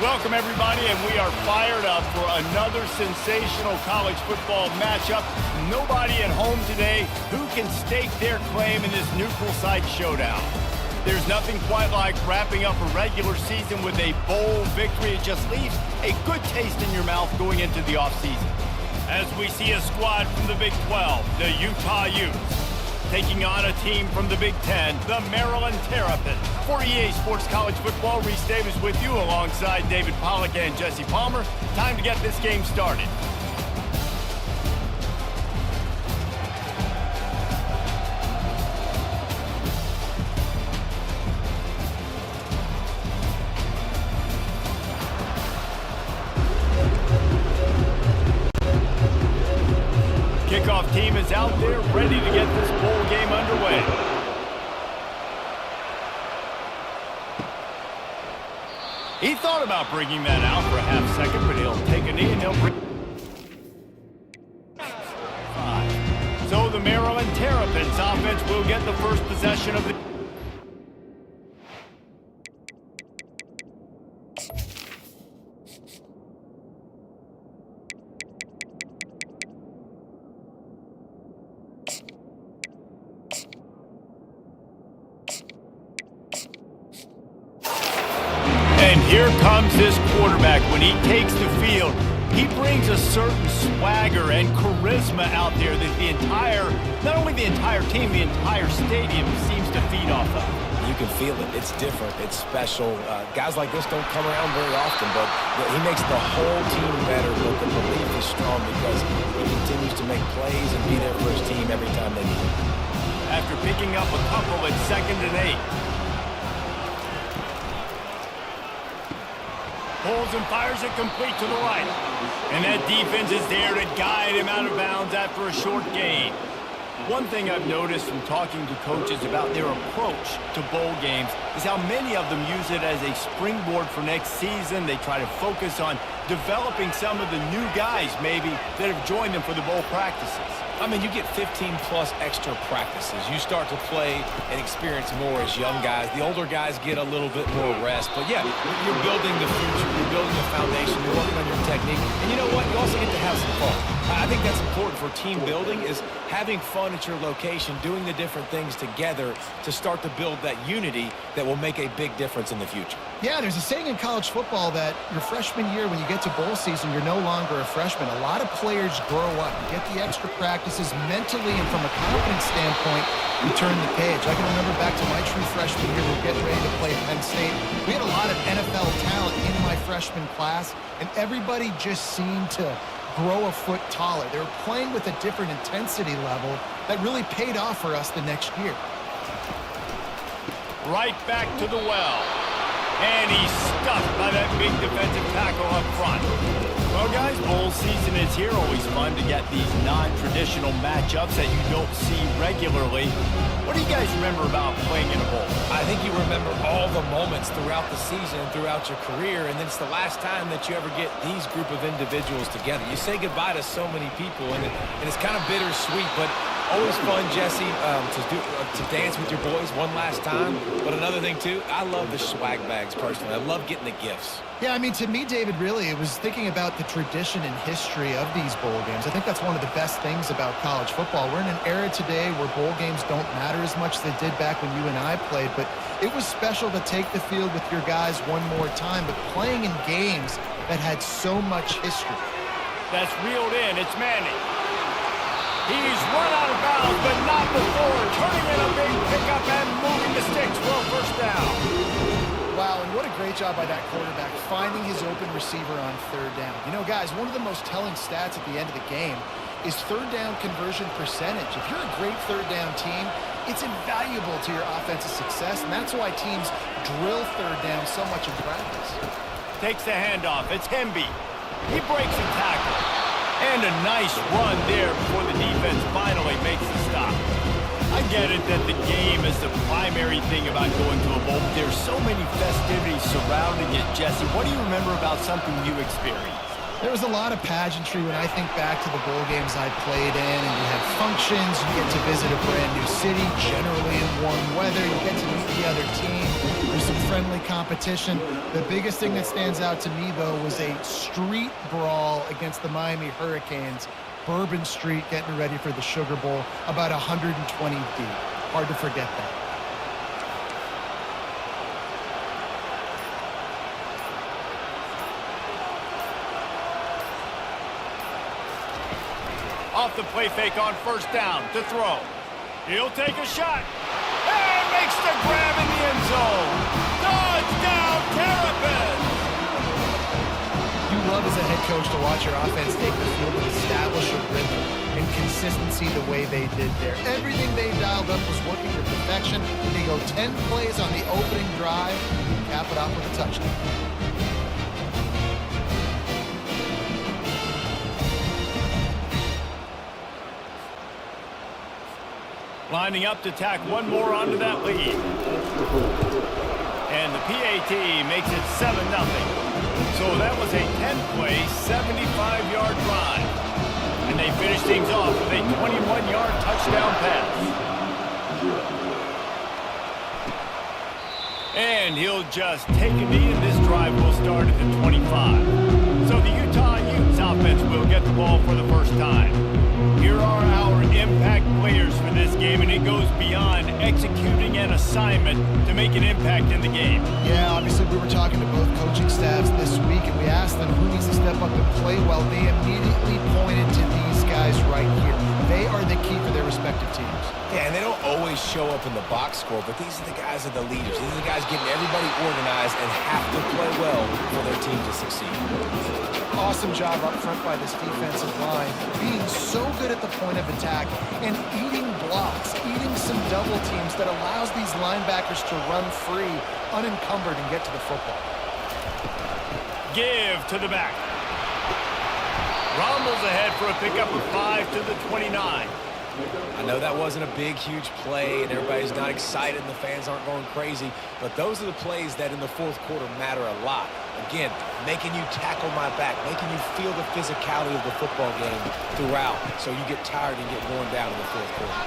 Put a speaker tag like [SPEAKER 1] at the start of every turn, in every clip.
[SPEAKER 1] Welcome, everybody, and we are fired up for another sensational college football matchup. Nobody at home today who can stake their claim in this neutral site showdown. There's nothing quite like wrapping up a regular season with a bowl victory. It just leaves a good taste in your mouth going into the offseason. As we see a squad from the Big 12, the Utah Utes, taking on a team from the Big 10, the Maryland Terrapins. For EA Sports College Football, Reese Davis with you alongside David Pollack and Jesse Palmer. Time to get this game started. Kickoff team is out there ready to get this bowl game underway. He thought about bringing that out for a half second, but he'll take a knee and he'll bring... So the Maryland Terrapins offense will get the first possession of the... And here comes this quarterback. When he takes the field, he brings a certain swagger and charisma out there that the entire, not only the entire team, the entire stadium seems to feed off of.
[SPEAKER 2] You can feel it. It's different. It's special. Guys like this don't come around very often, but he makes the whole team better. But the belief is strong because he continues to make plays and be there for his team every time they need him.
[SPEAKER 1] After picking up a couple at 2nd and 8. Pulls and fires it complete to the right. And that defense is there to guide him out of bounds after a short gain. One thing I've noticed from talking to coaches about their approach to bowl games is how many of them use it as a springboard for next season. They try to focus on developing some of the new guys, maybe, that have joined them for the bowl practices.
[SPEAKER 2] I mean, you get 15-plus extra practices. You start to play and experience more as young guys. The older guys get a little bit more rest. But, yeah, you're building the future. You're building the foundation. You're working on your technique. And you know what? You also get to have some fun. I think that's important for team building is having fun at your location, doing the different things together to start to build that unity that will make a big difference in the future.
[SPEAKER 3] Yeah, there's a saying in college football that your freshman year, when you get to bowl season, you're no longer a freshman. A lot of players grow up, you get the extra practices mentally, and from a confidence standpoint, you turn the page. I can remember back to my true freshman year, we were getting ready to play at Penn State. We had a lot of NFL talent in my freshman class, and everybody just seemed to grow a foot taller. They were playing with a different intensity level that really paid off for us the next year.
[SPEAKER 1] Right back to the well. And he's stuffed by that big defensive tackle up front. Well, guys, bowl season is here. Always fun to get these non-traditional matchups that you don't see regularly. What do you guys remember about playing in a bowl?
[SPEAKER 2] I think you remember all the moments throughout the season, throughout your career, and then it's the last time that you ever get these group of individuals together. You say goodbye to so many people, and it's kind of bittersweet, but always fun, Jesse, to dance with your boys one last time. But another thing, too, I love the swag bags, personally. I love getting the gifts.
[SPEAKER 3] Yeah, I mean, to me, David, really, it was thinking about the tradition and history of these bowl games. I think that's one of the best things about college football. We're in an era today where bowl games don't matter as much as they did back when you and I played, but it was special to take the field with your guys one more time, but playing in games that had so much history.
[SPEAKER 1] That's reeled in. It's Manning. He's run out of bounds, but not before turning in a big pickup and moving the sticks for a first down.
[SPEAKER 3] Wow, and what a great job by that quarterback, finding his open receiver on 3rd down. You know, guys, one of the most telling stats at the end of the game is 3rd down conversion percentage. If you're a great 3rd down team, it's invaluable to your offensive success, and that's why teams drill 3rd down so much in practice.
[SPEAKER 1] Takes the handoff. It's Hemby. He breaks a tackle. And a nice run there before the defense finally makes the stop. I get it that the game is the primary thing about going to a bowl, but there's so many festivities surrounding it. Jesse, what do you remember about something you experienced?
[SPEAKER 3] There was a lot of pageantry when I think back to the bowl games I played in, and you had functions, you get to visit a brand new city, generally in warm weather, you get to meet the other team, there's some friendly competition. The biggest thing that stands out to me, though, was a street brawl against the Miami Hurricanes, Bourbon Street getting ready for the Sugar Bowl, about 120 deep. Hard to forget that.
[SPEAKER 1] Off the play fake on first down to throw. He'll take a shot. And makes the grab in the end zone. Touchdown, Terrapins!
[SPEAKER 3] You love as a head coach to watch your offense take the field and establish a rhythm and consistency the way they did there. Everything they dialed up was working to perfection. They go 10 plays on the opening drive and cap it off with a touchdown.
[SPEAKER 1] Lining up to tack one more onto that lead. And the PAT makes it 7-0. So that was a 10-play, 75-yard drive. And they finish things off with a 21-yard touchdown pass. And he'll just take a knee, and this drive will start at the 25. So the Utah Utes offense will get the ball for the first time. Here are our impact players for this game, and it goes beyond executing an assignment to make an impact in the game.
[SPEAKER 3] Yeah, obviously we were talking to both coaching staffs this week, and we asked them who needs to step up and play well. They immediately pointed to these guys right here. They are the key for their respective teams.
[SPEAKER 2] Yeah, and they don't always show up in the box score, but these are the guys that are the leaders. These are the guys getting everybody organized and have to play well for their team to succeed.
[SPEAKER 3] Awesome job up front by this defensive line, being so good at the point of attack and eating blocks, eating some double teams that allows these linebackers to run free, unencumbered, and get to the football.
[SPEAKER 1] Give to the back. Rumbles ahead for a pickup of 5 to the 29.
[SPEAKER 2] I know that wasn't a big, huge play, and everybody's not excited, and the fans aren't going crazy, but those are the plays that in the fourth quarter matter a lot. Again, making you tackle my back, making you feel the physicality of the football game throughout, so you get tired and get worn down in the fourth quarter.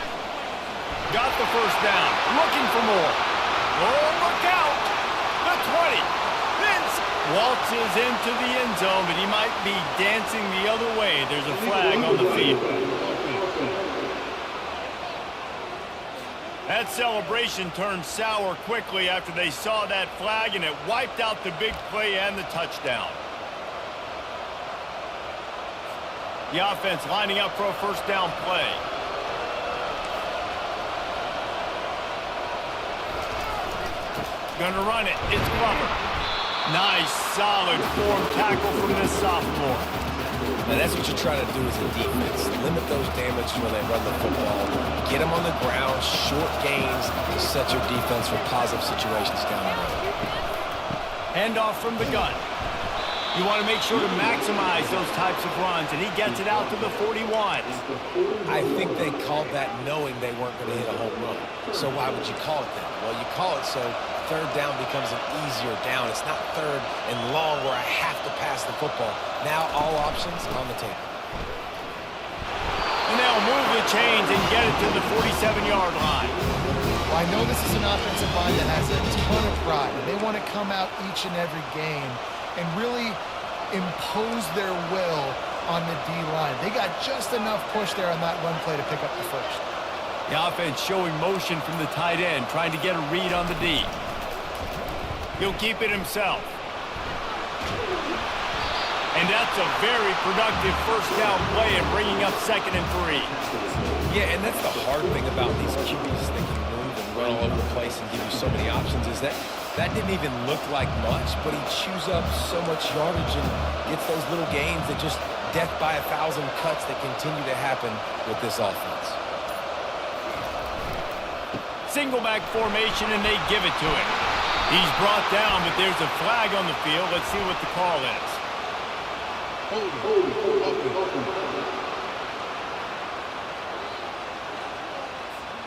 [SPEAKER 1] Got the first down, looking for more. Oh, look out! The 20. Vince waltzes into the end zone, but he might be dancing the other way. There's a flag on the field. That celebration turned sour quickly after they saw that flag, and it wiped out the big play and the touchdown. The offense lining up for a first down play. Gonna run it. It's Glover. Nice, solid form tackle from this sophomore.
[SPEAKER 2] Now that's what you try to do as a defense. Limit those damage when they run the football. Get them on the ground, short gains to set your defense for positive situations down the road.
[SPEAKER 1] Handoff from the gun. You want to make sure to maximize those types of runs, and he gets it out to the 41.
[SPEAKER 2] I think they called that knowing they weren't going to hit a home run. So why would you call it that? Well, you call it so third down becomes an easier down. It's not third and long where I have to pass the football. Now all options on the table.
[SPEAKER 1] And they'll move the chains and get it to the 47-yard line.
[SPEAKER 3] Well, I know this is an offensive line that has a ton of pride. They want to come out each and every game and really impose their will on the D-line. They got just enough push there on that run play to pick up the first.
[SPEAKER 1] The offense showing motion from the tight end, trying to get a read on the D. He'll keep it himself. And that's a very productive first down play and bringing up 2nd and 3.
[SPEAKER 2] Yeah, and that's the hard thing about these QBs that can move and run all over the place and give you so many options is that didn't even look like much, but he chews up so much yardage and gets those little gains that just death by 1,000 cuts that continue to happen with this offense.
[SPEAKER 1] Single back formation, and they give it to him. He's brought down, but there's a flag on the field. Let's see what the call is.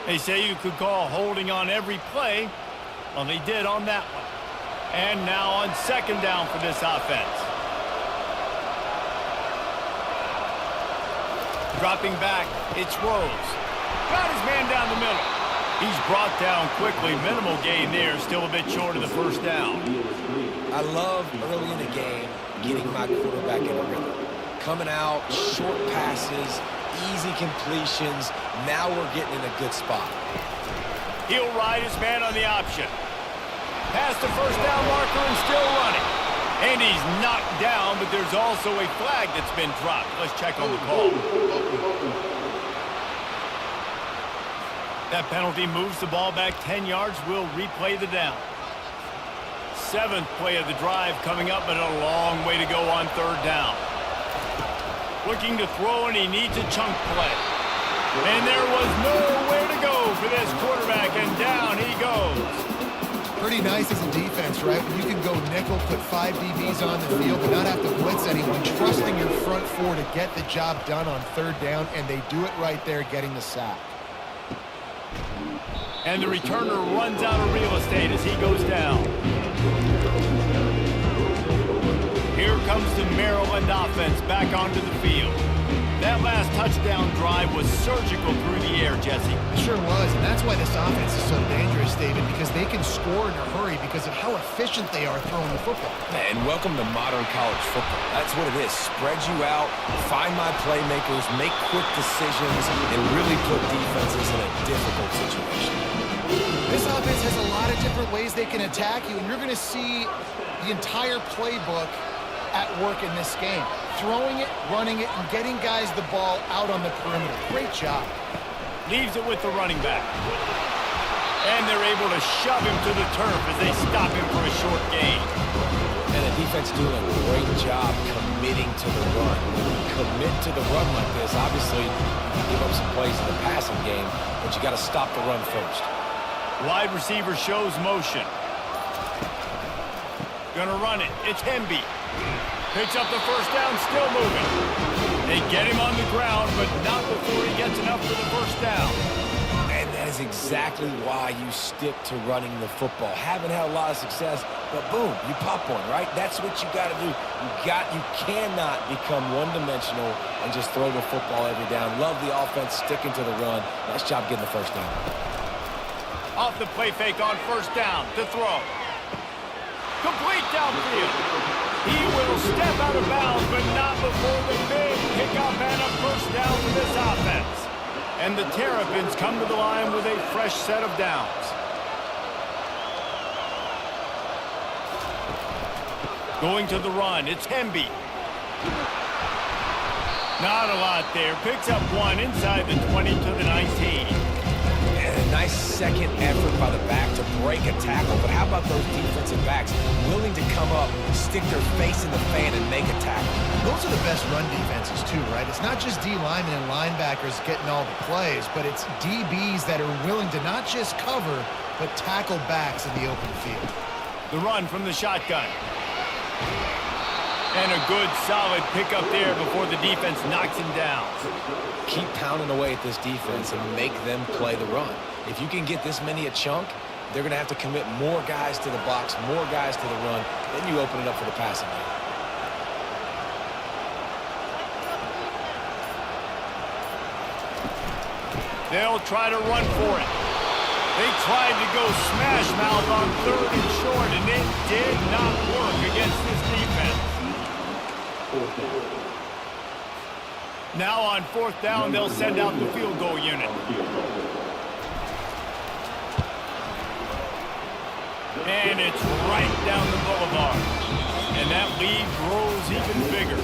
[SPEAKER 1] They say you could call holding on every play. Well, they did on that one. And now on 2nd down for this offense. Dropping back, it's Rose. Got his man down the middle. He's brought down quickly. Minimal gain there, still a bit short of the first down.
[SPEAKER 2] I love early in the game getting my quarterback in a rhythm. Coming out, short passes, easy completions. Now we're getting in a good spot.
[SPEAKER 1] He'll ride his man on the option. Past the first down marker and still running. And he's knocked down, but there's also a flag that's been dropped. Let's check on the call. That penalty moves the ball back 10 yards. We'll replay the down. 7th play of the drive coming up, but a long way to go on 3rd down. Looking to throw, and he needs a chunk play. And there was nowhere to go for this quarterback, and down he goes.
[SPEAKER 3] Pretty nice as a defense, right? When you can go nickel, put 5 DBs on the field, but not have to blitz anyone, trusting your front 4 to get the job done on 3rd down, and they do it right there, getting the sack.
[SPEAKER 1] And the returner runs out of real estate as he goes down. Here comes the Maryland offense back onto the field. That last touchdown drive was surgical through the air, Jesse.
[SPEAKER 3] It sure was, and that's why this offense is so dangerous, David, because they can score in a hurry because of how efficient they are throwing the football.
[SPEAKER 2] And welcome to modern college football. That's what it is. Spread you out, find my playmakers, make quick decisions, and really put defenses in a difficult situation.
[SPEAKER 3] This offense has a lot of different ways they can attack you, and you're going to see the entire playbook at work in this game. Throwing it, running it, and getting guys the ball out on the perimeter. Great job.
[SPEAKER 1] Leaves it with the running back. And they're able to shove him to the turf as they stop him for a short gain.
[SPEAKER 2] And the defense doing a great job committing to the run. When you commit to the run like this, obviously you can give up some plays in the passing game, but you got to stop the run first.
[SPEAKER 1] Wide receiver shows motion. Gonna run it. It's Hemby. Picks up the first down, still moving. They get him on the ground, but not before he gets enough for the first down.
[SPEAKER 2] And that is exactly why you stick to running the football. Haven't had a lot of success, but boom, you pop one, right? That's what you got to do. You cannot become one-dimensional and just throw the football every down. Love the offense sticking to the run. Nice job getting the first down.
[SPEAKER 1] Off the play fake on first down to throw. Complete downfield. He will step out of bounds, but not before the big pickup and a first down for this offense. And the Terrapins come to the line with a fresh set of downs. Going to the run, it's Hemby. Not a lot there. Picks up one inside the 20 to the 19.
[SPEAKER 2] And a nice second effort by the back to break a tackle. But how about those defensive backs willing to come up, stick their face in the fan, and make a tackle?
[SPEAKER 3] Those are the best run defenses, too, right? It's not just D linemen and linebackers getting all the plays, but it's DBs that are willing to not just cover, but tackle backs in the open field.
[SPEAKER 1] The run from the shotgun. And a good, solid pickup there before the defense knocks him down.
[SPEAKER 2] Keep pounding away at this defense and make them play the run. If you can get this many a chunk, they're going to have to commit more guys to the box, more guys to the run. Then you open it up for the passing game.
[SPEAKER 1] They'll try to run for it. They tried to go smash mouth on 3rd and short, and it did not work against this defense. Now on 4th down, they'll send out the field goal unit. And it's right down the boulevard. And that lead grows even bigger.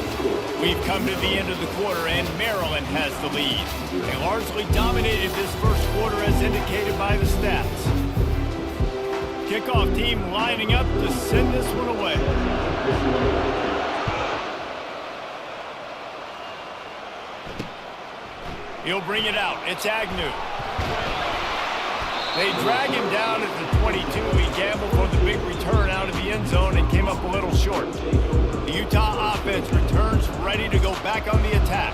[SPEAKER 1] We've come to the end of the quarter, and Maryland has the lead. They largely dominated this first quarter as indicated by the stats. Kickoff team lining up to send this one away. He'll bring it out. It's Agnew. They drag him down at the 22. He gambled for the big return out of the end zone and came up a little short. The Utah offense returns ready to go back on the attack.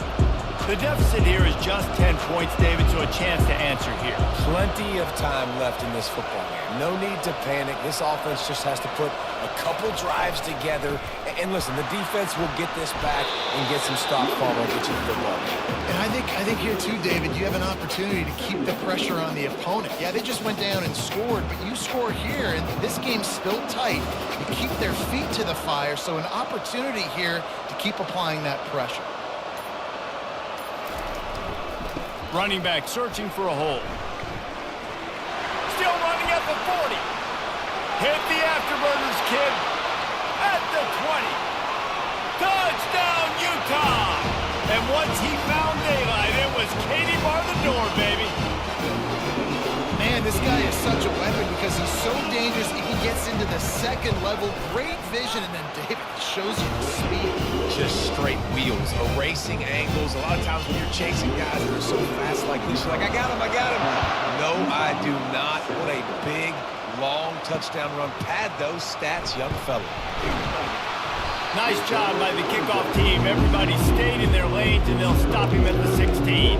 [SPEAKER 1] The deficit here is just 10 points, David, so a chance to answer here.
[SPEAKER 2] Plenty of time left in this football game. No need to panic. This offense just has to put a couple drives together And listen, the defense will get this back and get some stops following get you the football.
[SPEAKER 3] And I think here too, David, you have an opportunity to keep the pressure on the opponent. Yeah, they just went down and scored, but you score here, and this game's still tight. You keep their feet to the fire, so an opportunity here to keep applying that pressure.
[SPEAKER 1] Running back searching for a hole. Still running at the 40. Hit the afterburners, kid. At the 20. Touchdown, Utah! And once he found daylight, it was Katie bar the door, baby.
[SPEAKER 3] Man, this guy is such a weapon because he's so dangerous. He gets into the second level. Great vision, and then David shows you the speed.
[SPEAKER 2] Just straight wheels, erasing angles. A lot of times when you're chasing guys that are so fast like this, you're like, I got him. No, I do not. What a big, long touchdown run. Pad those stats, young fella.
[SPEAKER 1] Nice job by the kickoff team. Everybody stayed in their lanes, and they'll stop him at the 16.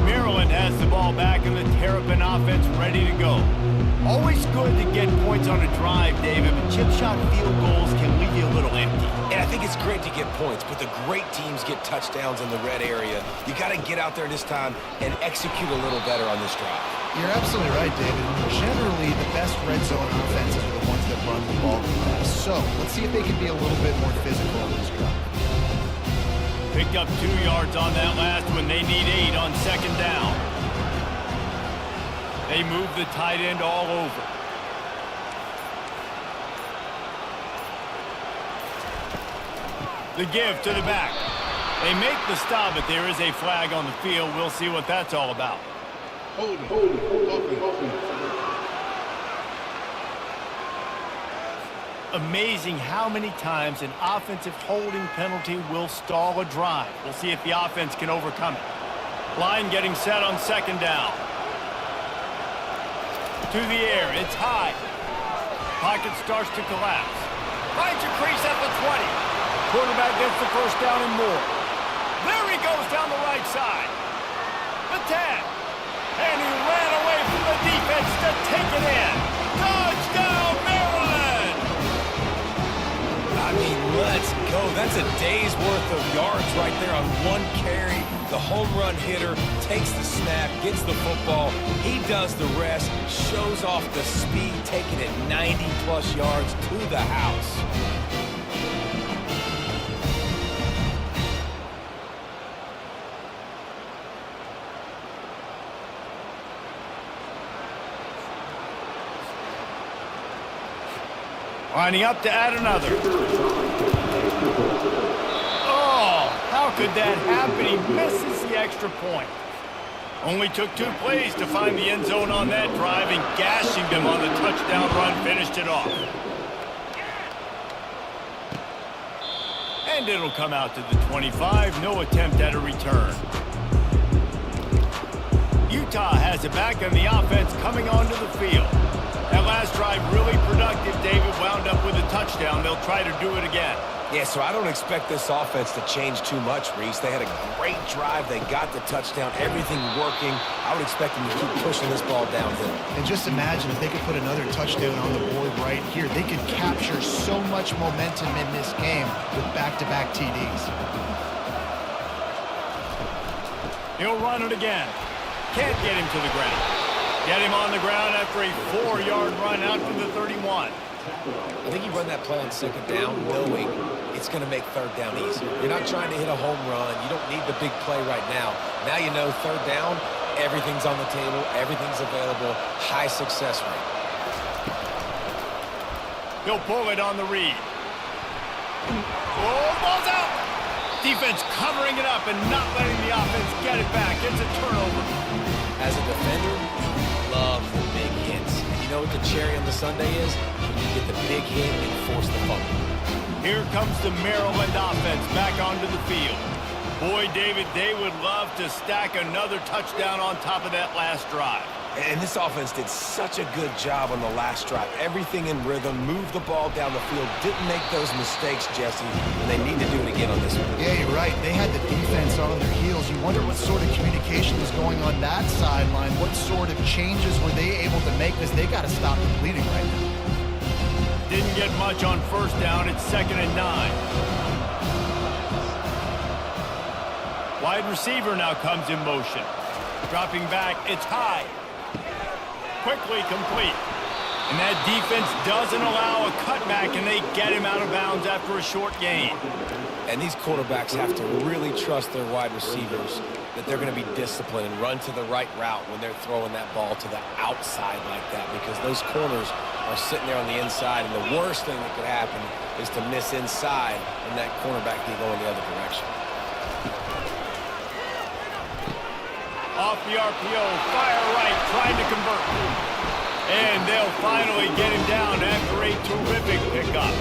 [SPEAKER 1] Maryland has the ball back, and the Terrapin offense ready to go. Always good to get points on a drive, David, but chip shot field goals can leave you a little empty.
[SPEAKER 2] And I think it's great to get points, but the great teams get touchdowns in the red area. You got to get out there this time and execute a little better on this drive.
[SPEAKER 3] You're absolutely right, David. Generally, the best red zone offenses are the ones that run the ball the best. So, let's see if they can be a little bit more physical in this drive.
[SPEAKER 1] Picked up 2 yards on that last one. They need 8 on second down. They move the tight end all over. The give to the back. They make the stop, but there is a flag on the field. We'll see what that's all about. Amazing how many times an offensive holding penalty will stall a drive. We'll see if the offense can overcome it. Line getting set on second down. To the air, it's high. Pocket starts to collapse. Finds a crease at the 20. Quarterback gets the first down and more. There he goes down the right side. The 10. And he ran away from the defense to take it in. Touchdown, Maryland!
[SPEAKER 2] I mean, let's go. That's a day's worth of yards right there on one carry. The home run hitter takes the snap, gets the football. He does the rest, shows off the speed, taking it 90-plus yards to the house.
[SPEAKER 1] Lining up to add another. Oh, how could that happen? He misses the extra point. Only took 2 plays to find the end zone on that drive, and gashing them on the touchdown run finished it off. And it'll come out to the 25. No attempt at a return. Utah has it back on the offense coming onto the field. That last drive really productive. David wound up with a touchdown. They'll try to do it again.
[SPEAKER 2] Yeah, so I don't expect this offense to change too much, Reese. They had a great drive. They got the touchdown. Everything working. I would expect them to keep pushing this ball downhill.
[SPEAKER 3] And just imagine if they could put another touchdown on the board right here. They could capture so much momentum in this game with back-to-back TDs.
[SPEAKER 1] He'll run it again. Can't get him to the ground. Get him on the ground after a 4-yard run out to the 31.
[SPEAKER 2] I think you run that play on second down knowing it's going to make third down easier. You're not trying to hit a home run. You don't need the big play right now. Now you know third down, everything's on the table, everything's available, high success rate.
[SPEAKER 1] He'll pull it on the read. Oh, ball's out! Defense covering it up and not letting the offense get it back. It's a turnover.
[SPEAKER 2] As a defender, love the big hits. And you know what the cherry on the sundae is? When you get the big hit and force the fumble.
[SPEAKER 1] Here comes the Maryland offense back onto the field. Boy, David, they would love to stack another touchdown on top of that last drive.
[SPEAKER 2] And this offense did such a good job on the last drive. Everything in rhythm, moved the ball down the field, didn't make those mistakes, Jesse, and they need to do it again on this one.
[SPEAKER 3] Yeah, you're right. They had the defense on their heels. You wonder what sort of communication was going on that sideline. What sort of changes were they able to make, because they got to stop the bleeding right now.
[SPEAKER 1] Didn't get much on first down. It's 2nd and 9. Wide receiver now comes in motion. Dropping back, it's high. Quickly complete. And that defense doesn't allow a cutback, and they get him out of bounds after a short gain.
[SPEAKER 2] And these quarterbacks have to really trust their wide receivers that they're going to be disciplined and run to the right route when they're throwing that ball to the outside like that, because those corners are sitting there on the inside, and the worst thing that could happen is to miss inside and that cornerback can go in the other direction.
[SPEAKER 1] Off the RPO, fire right, trying to convert. And they'll finally get him down after a terrific pickup.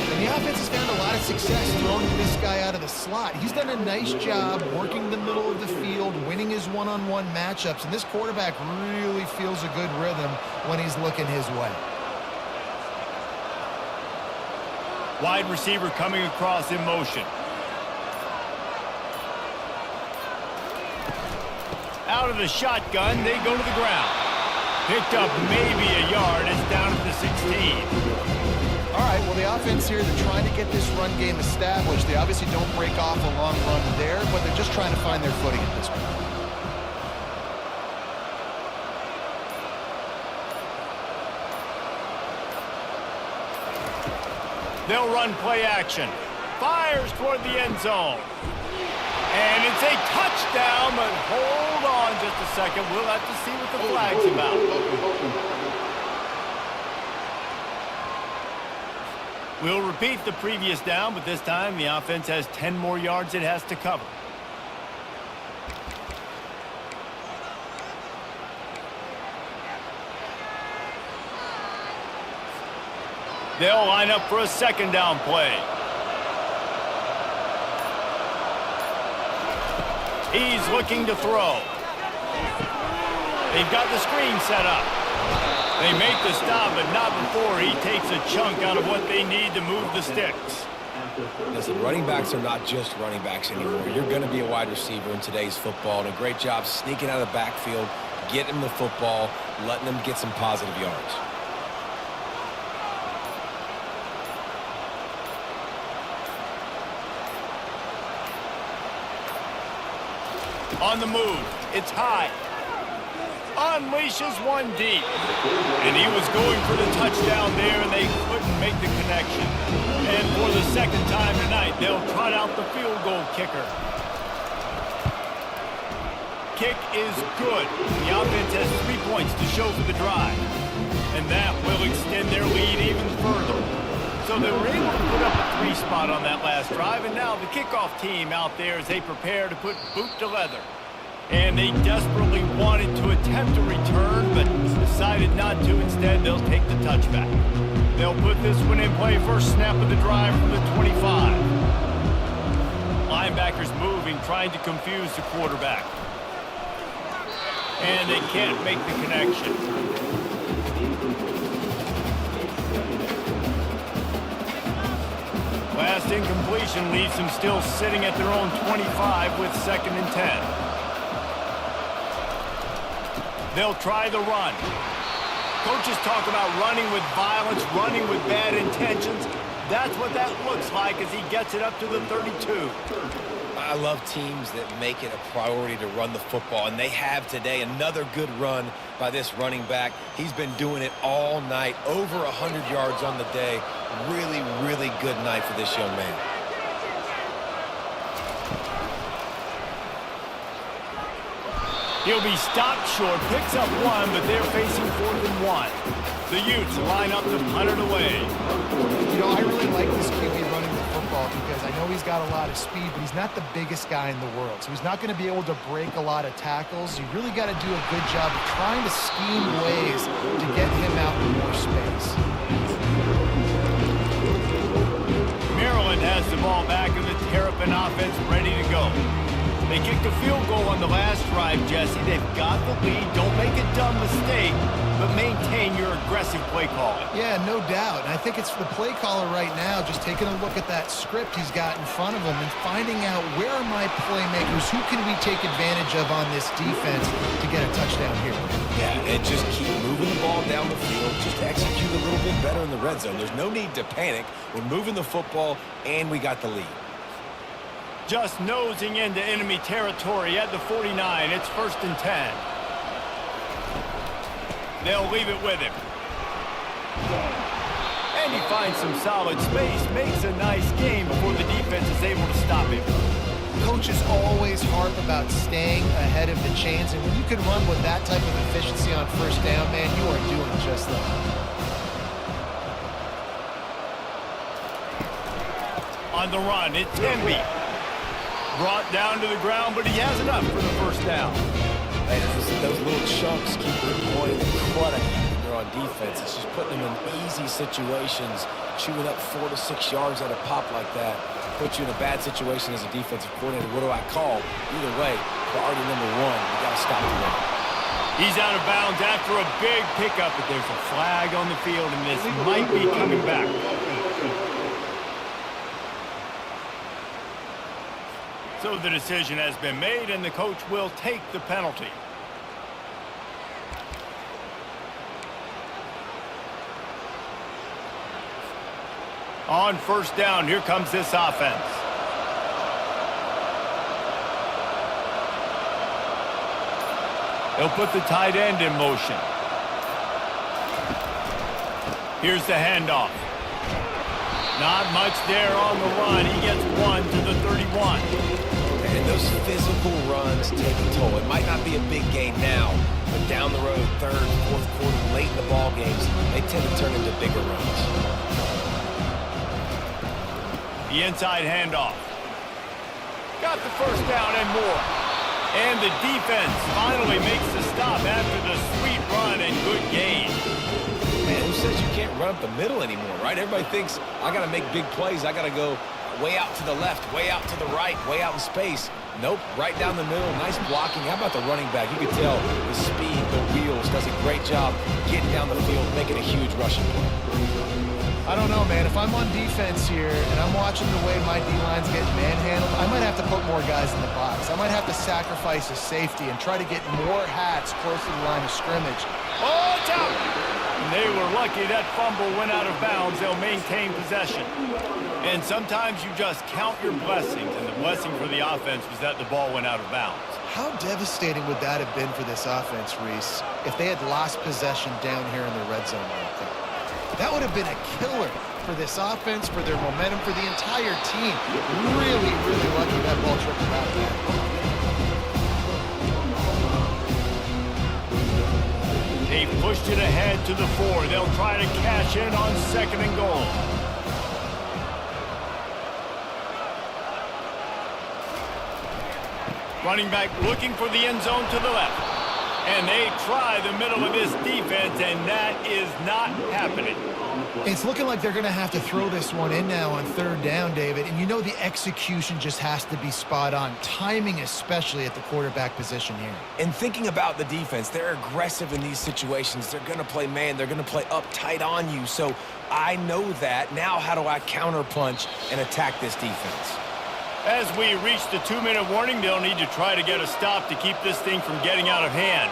[SPEAKER 3] And the offense has found a lot of success throwing this guy out of the slot. He's done a nice job working the middle of the field, winning his one-on-one matchups, and this quarterback really feels a good rhythm when he's looking his way.
[SPEAKER 1] Wide receiver coming across in motion. Out of the shotgun, they go to the ground. Picked up maybe a yard. It's down at the 16.
[SPEAKER 3] All right, well, the offense here, they're trying to get this run game established. They obviously don't break off a long run there, but they're just trying to find their footing at this point.
[SPEAKER 1] They'll run play action. Fires toward the end zone. And it's a touchdown, but hold on just a second. We'll have to see what the flag's about. We'll repeat the previous down, but this time the offense has 10 more yards it has to cover. They'll line up for a 2nd down play. He's looking to throw. They've got the screen set up. They make the stop, but not before he takes a chunk out of what they need to move the sticks.
[SPEAKER 2] Listen, running backs are not just running backs anymore. You're going to be a wide receiver in today's football, and a great job sneaking out of the backfield, getting them the football, letting them get some positive yards.
[SPEAKER 1] On the move, it's high. Unleashes one deep. And he was going for the touchdown there, and they couldn't make the connection. And for the 2nd time tonight, they'll trot out the field goal kicker. Kick is good. The offense has 3 points to show for the drive. And that will extend their lead even further. So they were able to put up a 3 spot on that last drive, and now the kickoff team out there as they prepare to put boot to leather. And they desperately wanted to attempt a return, but decided not to. Instead, they'll take the touchback. They'll put this one in play. First snap of the drive from the 25. Linebackers moving, trying to confuse the quarterback. And they can't make the connection. Last incompletion leaves them still sitting at their own 25 with 2nd and 10. They'll try the run. Coaches talk about running with violence, running with bad intentions. That's what that looks like as he gets it up to the 32.
[SPEAKER 2] I love teams that make it a priority to run the football, and they have today. Another good run by this running back. He's been doing it all night, over 100 yards on the day. Really, really good night for this young man.
[SPEAKER 1] He'll be stopped short, picks up 1, but they're facing 4th and 1. The Utes line up to punt it away.
[SPEAKER 3] You know, I really like this QB running the football because I know he's got a lot of speed, but he's not the biggest guy in the world. So he's not going to be able to break a lot of tackles. You really got to do a good job of trying to scheme ways to get him out in more space.
[SPEAKER 1] Maryland has the ball back in the Terrapin offense ready to go. They kicked a field goal on the last drive, Jesse. They've got the lead. Don't make a dumb mistake, but maintain your aggressive play calling.
[SPEAKER 3] Yeah, no doubt. And I think it's the play caller right now just taking a look at that script he's got in front of him and finding out where are my playmakers, who can we take advantage of on this defense to get a touchdown here.
[SPEAKER 2] Yeah, and just keep moving the ball down the field. Just execute a little bit better in the red zone. There's no need to panic. We're moving the football, and we got the lead.
[SPEAKER 1] Just nosing into enemy territory at the 49. It's 1st and 10. They'll leave it with him. And he finds some solid space, makes a nice game before the defense is able to stop him.
[SPEAKER 3] Coaches always harp about staying ahead of the chains, and when you can run with that type of efficiency on 1st down, man, you are doing just that.
[SPEAKER 1] On the run, it's Temby. Brought down to the ground, but he has enough for the 1st down.
[SPEAKER 2] Hey, those little chunks keep your point cluttered when you're on defense. It's just putting them in easy situations, chewing up 4 to 6 yards at a pop like that. Put you in a bad situation as a defensive coordinator. What do I call? Either way, priority number 1, we got to stop the run.
[SPEAKER 1] He's out of bounds after a big pickup, but there's a flag on the field, and this might be coming back. So the decision has been made, and the coach will take the penalty. On 1st down, here comes this offense. They'll put the tight end in motion. Here's the handoff. Not much there on the run. He gets 1 to the 31.
[SPEAKER 2] And those physical runs take a toll. It might not be a big game now, but down the road, 3rd, 4th quarter, late in the ball games, they tend to turn into bigger runs.
[SPEAKER 1] The inside handoff. Got the 1st down and more. And the defense finally makes the stop after the sweet run and good gain.
[SPEAKER 2] Man, who says you can't run up the middle anymore, right? Everybody thinks, I got to make big plays. I got to go way out to the left, way out to the right, way out in space. Nope, right down the middle. Nice blocking. How about the running back? You can tell the speed, the wheels, does a great job getting down the field, making a huge rushing play.
[SPEAKER 3] I don't know, man. If I'm on defense here and I'm watching the way my D-line's getting manhandled, I might have to put more guys in the box. I might have to sacrifice a safety and try to get more hats close to the line of scrimmage.
[SPEAKER 1] Oh, it's out! And they were lucky that fumble went out of bounds. They'll maintain possession. And sometimes you just count your blessings, and the blessing for the offense was that the ball went out of bounds.
[SPEAKER 3] How devastating would that have been for this offense, Reese, if they had lost possession down here in the red zone like that? That would have been a killer for this offense, for their momentum, for the entire team. Really, really lucky that ball trickled out of there.
[SPEAKER 1] They pushed it ahead to the 4. They'll try to cash in on 2nd and goal. Running back looking for the end zone to the left. And they try the middle of this defense, and that is not happening.
[SPEAKER 3] It's looking like they're going to have to throw this one in now on 3rd down, David. And you know the execution just has to be spot on. Timing especially at the quarterback position here.
[SPEAKER 2] And thinking about the defense, they're aggressive in these situations. They're going to play man. They're going to play up tight on you. So I know that. Now how do I counterpunch and attack this defense?
[SPEAKER 1] As we reach the 2-minute warning, they'll need to try to get a stop to keep this thing from getting out of hand.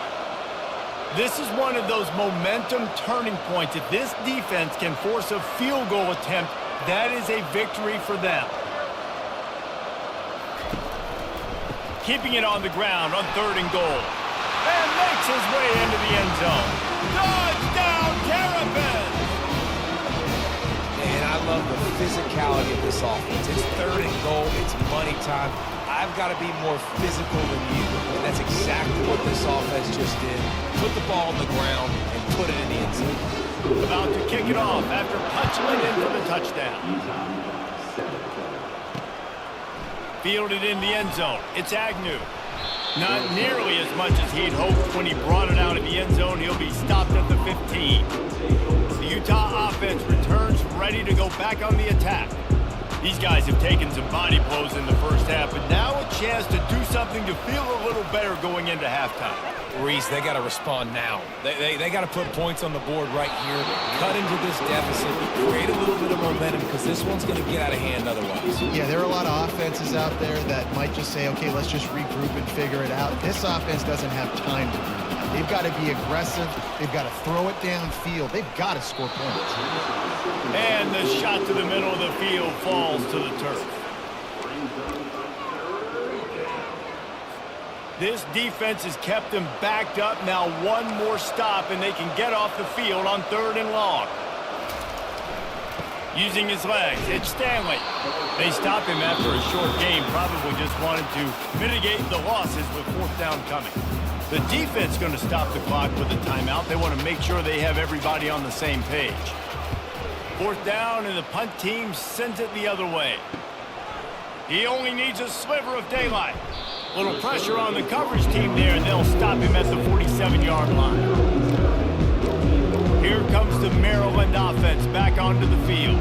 [SPEAKER 1] This is one of those momentum turning points. If this defense can force a field goal attempt, that is a victory for them. Keeping it on the ground on 3rd and goal. And makes his way into the end zone. Touchdown, Terrapins!
[SPEAKER 2] And I love the physicality of this offense. It's 3rd and goal. It's money time. I've got to be more physical than you. And that's exactly what this offense just did. Put the ball on the ground and put it in the end zone.
[SPEAKER 1] About to kick it off after punching it in for the touchdown. Fielded in the end zone. It's Agnew. Not nearly as much as he'd hoped when he brought it out of the end zone. He'll be stopped at the 15. The Utah offense returns ready to go back on the attack. These guys have taken some body blows in the first half, but now a chance to do something to feel a little better going into halftime.
[SPEAKER 2] Reese, they got to respond now. They got to put points on the board right here, cut into this deficit, create a little bit of momentum, because this one's going to get out of hand otherwise.
[SPEAKER 3] Yeah, there are a lot of offenses out there that might just say, okay, let's just regroup and figure it out. This offense doesn't have time to do that. They've got to be aggressive. They've got to throw it downfield. They've got to score points.
[SPEAKER 1] And the shot to the middle of the field falls to the turf. This defense has kept them backed up. Now one more stop, and they can get off the field on 3rd and long. Using his legs, it's Stanley. They stop him after a short game. Probably just wanted to mitigate the losses with 4th down coming. The defense going to stop the clock with a timeout. They want to make sure they have everybody on the same page. 4th down, and the punt team sends it the other way. He only needs a sliver of daylight. Little pressure on the coverage team there, and they'll stop him at the 47-yard line. Here comes the Maryland offense back onto the field.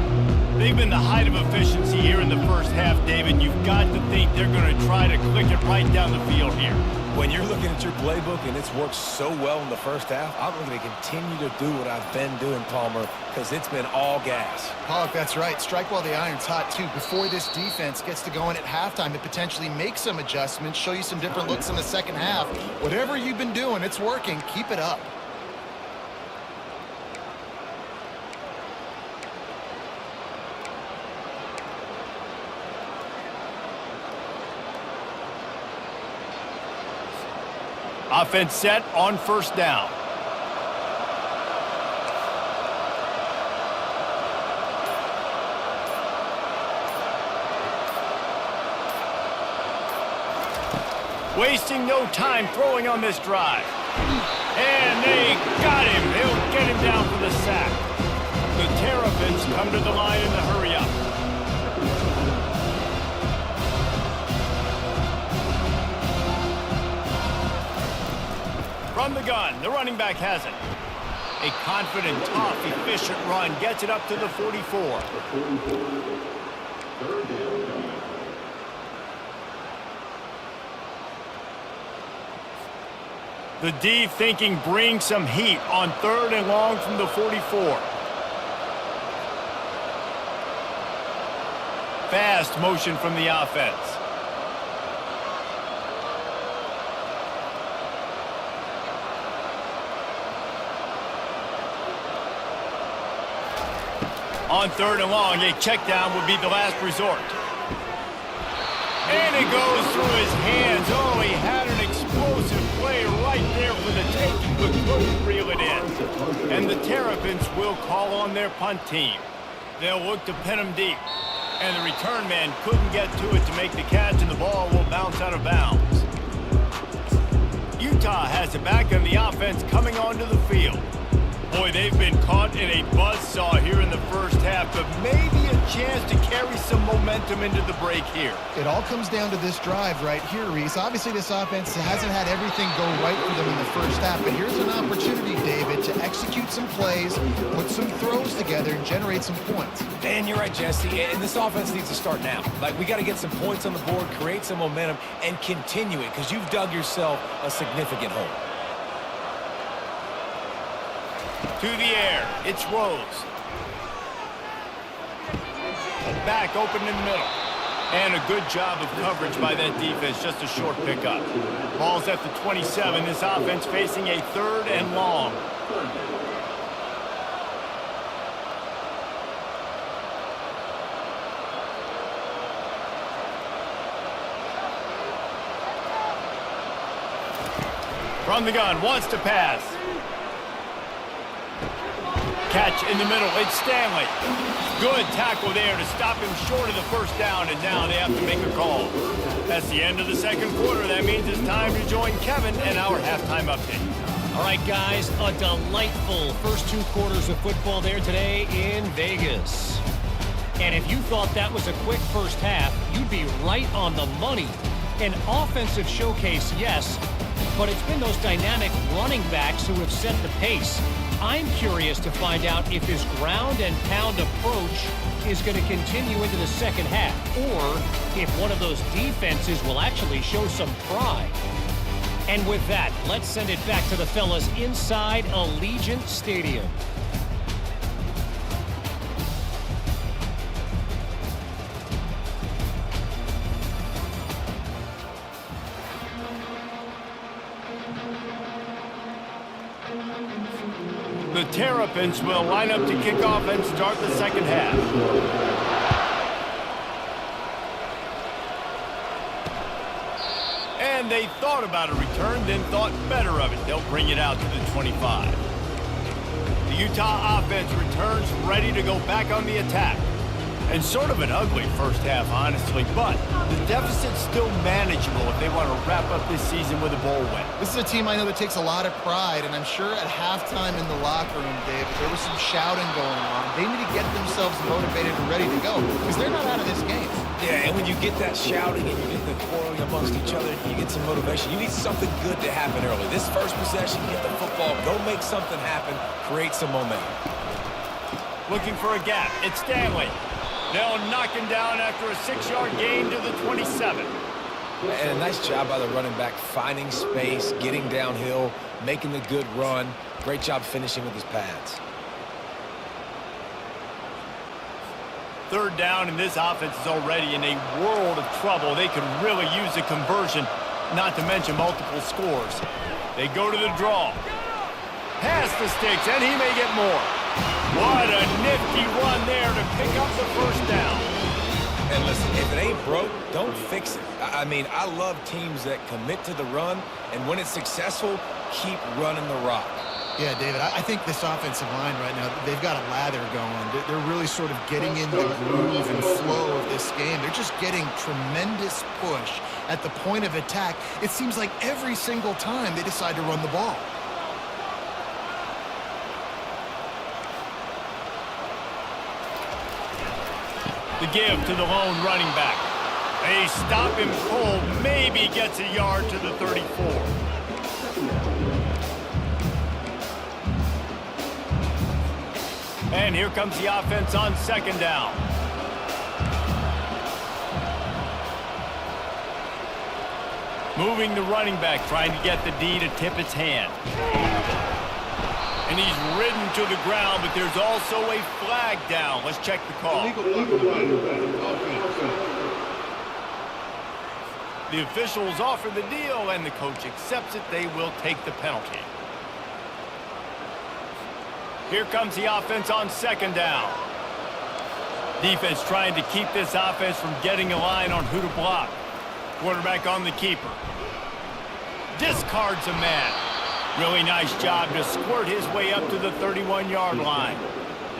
[SPEAKER 1] They've been the height of efficiency here in the first half, David. You've got to think they're going to try to click it right down the field here.
[SPEAKER 2] When you're looking at your playbook and it's worked so well in the first half, I'm going to continue to do what I've been doing, Palmer, because it's been all gas.
[SPEAKER 3] Pollock, that's right. Strike while the iron's hot, too. Before this defense gets to going at halftime, to potentially make some adjustments, show you some different looks in the second half. Whatever you've been doing, it's working. Keep it up.
[SPEAKER 1] Offense set on 1st down. Wasting no time throwing on this drive. And they got him. They'll get him down for the sack. The Terrapins come to the line in the hurry-up. From the gun, the running back has it. A confident, tough, efficient run gets it up to the 44. The D thinking bring some heat on 3rd and long from the 44. Fast motion from the offense. On 3rd and long, a check down would be the last resort. And it goes through his hands. Oh, he had an explosive play right there for the taking, but couldn't reel it in. And the Terrapins will call on their punt team. They'll look to pin him deep. And the return man couldn't get to it to make the catch, and the ball will bounce out of bounds. Utah has it back on the offense coming onto the field. Boy, they've been caught in a buzzsaw here in the first half, but maybe a chance to carry some momentum into the break here.
[SPEAKER 3] It all comes down to this drive right here, Reese. Obviously, this offense hasn't had everything go right for them in the first half, but here's an opportunity, David, to execute some plays, put some throws together, and generate some points.
[SPEAKER 2] And you're right, Jesse, and this offense needs to start now. Like, we got to get some points on the board, create some momentum, and continue it, because you've dug yourself a significant hole.
[SPEAKER 1] To the air, it's Rose. Back open in the middle. And a good job of coverage by that defense, just a short pickup. Ball's at the 27, this offense facing a 3rd and long. From the gun, wants to pass. Catch in the middle, it's Stanley. Good tackle there to stop him short of the 1st down, and now they have to make a call. That's the end of the 2nd quarter. That means it's time to join Kevin and our halftime update.
[SPEAKER 4] All right, guys, a delightful first 2 quarters of football there today in Vegas. And if you thought that was a quick first half, you'd be right on the money. An offensive showcase, yes, but it's been those dynamic running backs who have set the pace. I'm curious to find out if his ground and pound approach is going to continue into the second half, or if one of those defenses will actually show some pride. And with that, let's send it back to the fellas inside Allegiant Stadium.
[SPEAKER 1] The Terrapins will line up to kick off and start the second half. And they thought about a return, then thought better of it. They'll bring it out to the 25. The Utah offense returns ready to go back on the attack. And sort of an ugly first half, honestly, but the deficit's still manageable if they want to wrap up this season with a bowl win.
[SPEAKER 3] This is a team I know that takes a lot of pride, and I'm sure at halftime in the locker room, David, there was some shouting going on. They need to get themselves motivated and ready to go because they're not out of this game.
[SPEAKER 2] Yeah, and when you get that shouting and you get the quarreling amongst each other, you get some motivation. You need something good to happen early. This first possession, get the football, go make something happen, create some momentum.
[SPEAKER 1] Looking for a gap. It's Stanley. They'll knock him down after a 6-yard gain to the 27.
[SPEAKER 2] And a nice job by the running back, finding space, getting downhill, making the good run. Great job finishing with his pads.
[SPEAKER 1] Third down, and this offense is already in a world of trouble. They could really use a conversion, not to mention multiple scores. They go to the draw. Pass the sticks, and he may get more. What a nifty run there to pick up the first down.
[SPEAKER 2] And listen, if it ain't broke, don't fix it. I mean, I love teams that commit to the run, and when it's successful, keep running the rock.
[SPEAKER 3] Yeah, David, I think this offensive line right now, they've got a lather going. They're really sort of getting in the groove and flow of this game. They're just getting tremendous push at the point of attack. It seems like every single time they decide to run the ball.
[SPEAKER 1] The give to the lone running back. They stop him cold, maybe gets a yard to the 34. And here comes the offense on second down. Moving the running back, trying to get the D to tip its hand. And he's ridden to the ground, but there's also a flag down. Let's check the call. The officials offer the deal, and the coach accepts it. They will take the penalty. Here comes the offense on second down. Defense trying to keep this offense from getting a line on who to block. Quarterback on the keeper. Discards a man. Really nice job to squirt his way up to the 31-yard line.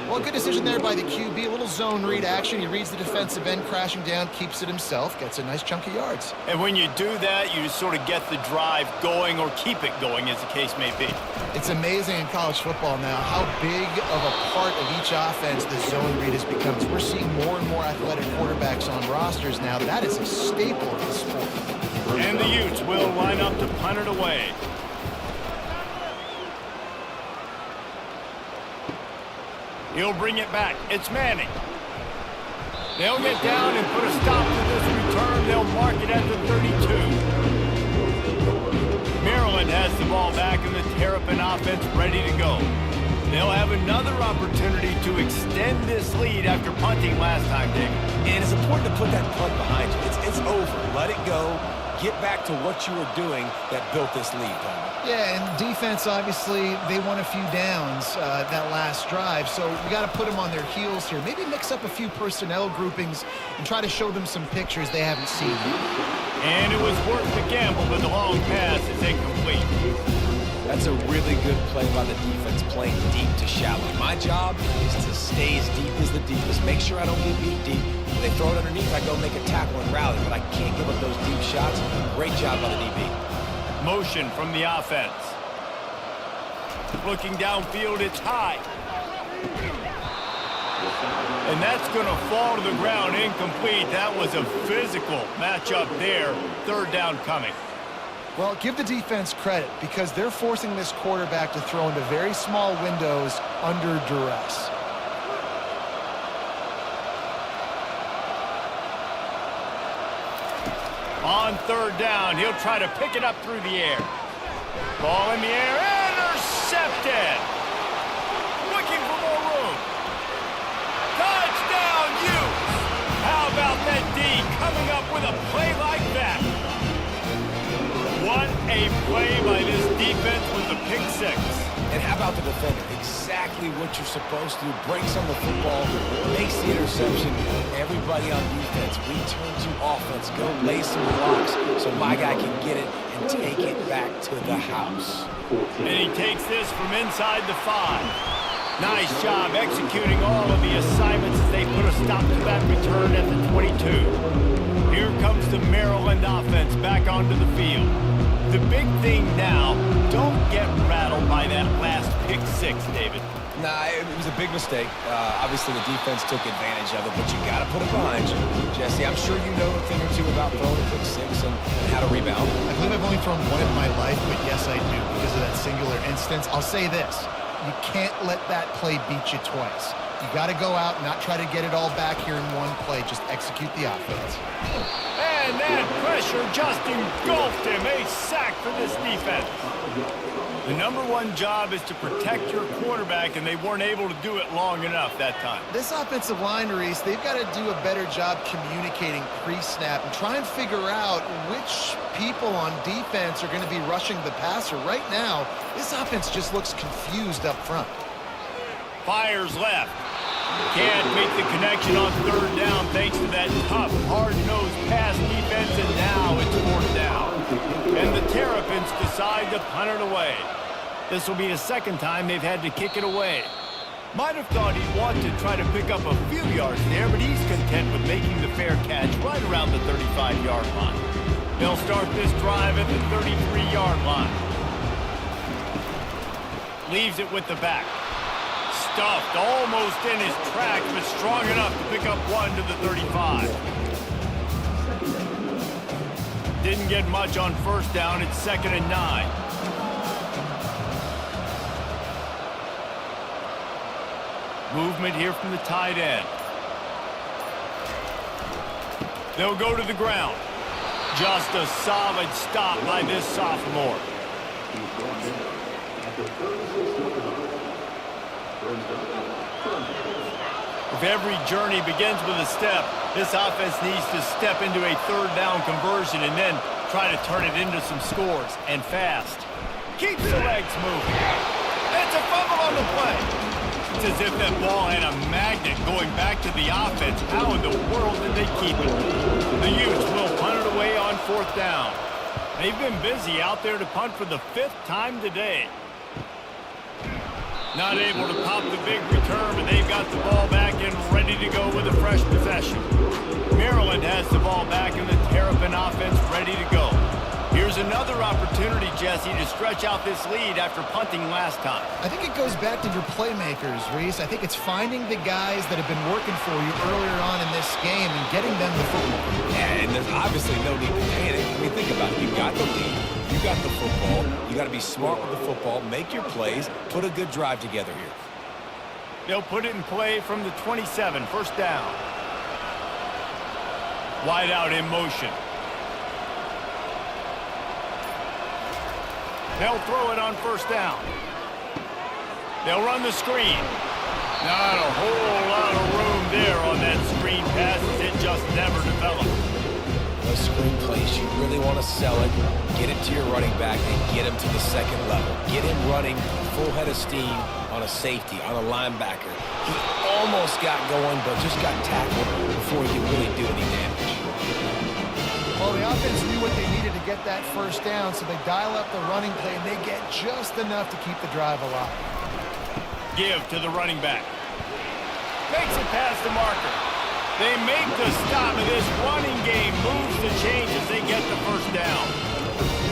[SPEAKER 3] Well, good decision there by the QB. A little zone read action. He reads the defensive end crashing down, keeps it himself, gets a nice chunk of yards.
[SPEAKER 1] And when you do that, you just sort of get the drive going or keep it going, as the case may be.
[SPEAKER 3] It's amazing in college football now how big of a part of each offense the zone read has become. We're seeing more and more athletic quarterbacks on rosters now. That is a staple of the sport.
[SPEAKER 1] And the Utes will line up to punt it away. He'll bring it back. It's Manning. They'll get down and put a stop to this return. They'll mark it at the 32. Maryland has the ball back, and the Terrapin offense ready to go. They'll have another opportunity to extend this lead after punting last time, Dick.
[SPEAKER 2] And it's important to put that punt behind you. It's over. Let it go. Get back to what you were doing that built this lead, Tom.
[SPEAKER 3] Yeah, and defense, obviously, they won a few downs that last drive, so we got to put them on their heels here. Maybe mix up a few personnel groupings and try to show them some pictures they haven't seen.
[SPEAKER 1] And it was worth the gamble, but the long pass is incomplete.
[SPEAKER 2] That's a really good play by the defense, playing deep to shallow. My job is to stay as deep as the deepest. Make sure I don't get beat deep. When they throw it underneath, I go make a tackle and rally, but I can't give up those deep shots. Great job by the DB.
[SPEAKER 1] Motion from the offense. Looking downfield, it's high. And that's going to fall to the ground, incomplete. That was a physical matchup there. Third down coming.
[SPEAKER 3] Well, give the defense credit because they're forcing this quarterback to throw into very small windows under duress.
[SPEAKER 1] On third down, he'll try to pick it up through the air. Ball in the air, intercepted. Looking for more room. Touchdown, Utes. How about that D coming up with a play like that? What a play by this defense with the pick six.
[SPEAKER 2] And how about the defender? Exactly what you're supposed to do. Breaks on the football, makes the interception. Everybody on defense, return to offense. Go lay some blocks so my guy can get it and take it back to the house.
[SPEAKER 1] And he takes this from inside the 5. Nice job executing all of the assignments as they put a stop to that return at the 22. Here comes the Maryland offense back onto the field. The big thing now, don't get rattled by that last pick six, David.
[SPEAKER 2] Nah, it was a big mistake. Obviously, the defense took advantage of it, but you got to put it behind you. Jesse, I'm sure you know a thing or two about throwing a pick six and how to rebound.
[SPEAKER 3] I believe I've only thrown one in my life, but yes, I do because of that singular instance. I'll say this. You can't let that play beat you twice. You got to go out and not try to get it all back here in one play. Just execute the offense.
[SPEAKER 1] And that pressure just engulfed him. A sack for this defense. The number one job is to protect your quarterback, and they weren't able to do it long enough that time.
[SPEAKER 3] This offensive line, Reese, they've got to do a better job communicating pre-snap and try and figure out which people on defense are going to be rushing the passer. Right now, this offense just looks confused up front.
[SPEAKER 1] Fires left. Can't make the connection on third down thanks to that tough, hard-nosed pass defense, and now it's fourth down. And the Terrapins decide to punt it away. This will be the second time they've had to kick it away. Might have thought he'd want to try to pick up a few yards there, but he's content with making the fair catch right around the 35-yard line. They'll start this drive at the 33-yard line. Leaves it with the back. Stuffed almost in his tracks, but strong enough to pick up one to the 35. Didn't get much on first down. It's 2nd and 9. Movement here from the tight end. They'll go to the ground. Just a solid stop by this sophomore. If every journey begins with a step, this offense needs to step into a third down conversion and then try to turn it into some scores, and fast. Keeps the legs moving. It's a fumble on the play. It's as if that ball had a magnet going back to the offense. How in the world did they keep it? The Utes will punt it away on fourth down. They've been busy out there to punt for the 5th time today. Not able to pop the big return, but they've got the ball back and ready to go with a fresh possession. Maryland has the ball back and the Terrapin offense ready to go. Here's another opportunity, Jesse, to stretch out this lead after punting last time.
[SPEAKER 3] I think it goes back to your playmakers, Reese. I think it's finding the guys that have been working for you earlier on in this game and getting them the football.
[SPEAKER 2] Yeah, and there's obviously no need to panic. I mean, think about it. You got the lead. You got the football. You got to be smart with the football. Make your plays. Put a good drive together here.
[SPEAKER 1] They'll put it in play from the 27, first down. Wide out in motion. They'll throw it on first down. They'll run the screen. Not a whole lot of room there on that screen pass as it just never developed.
[SPEAKER 2] Those screen plays, you really want to sell it, get it to your running back, and get him to the second level. Get him running full head of steam on a safety, on a linebacker. He almost got going, but just got tackled before he could really do any damage.
[SPEAKER 3] Well, the offense knew what they needed to get that first down, so they dial up the running play, and they get just enough to keep the drive alive.
[SPEAKER 1] Give to the running back. Makes it past the marker. They make the stop, and this running game moves the chains as they get the first down.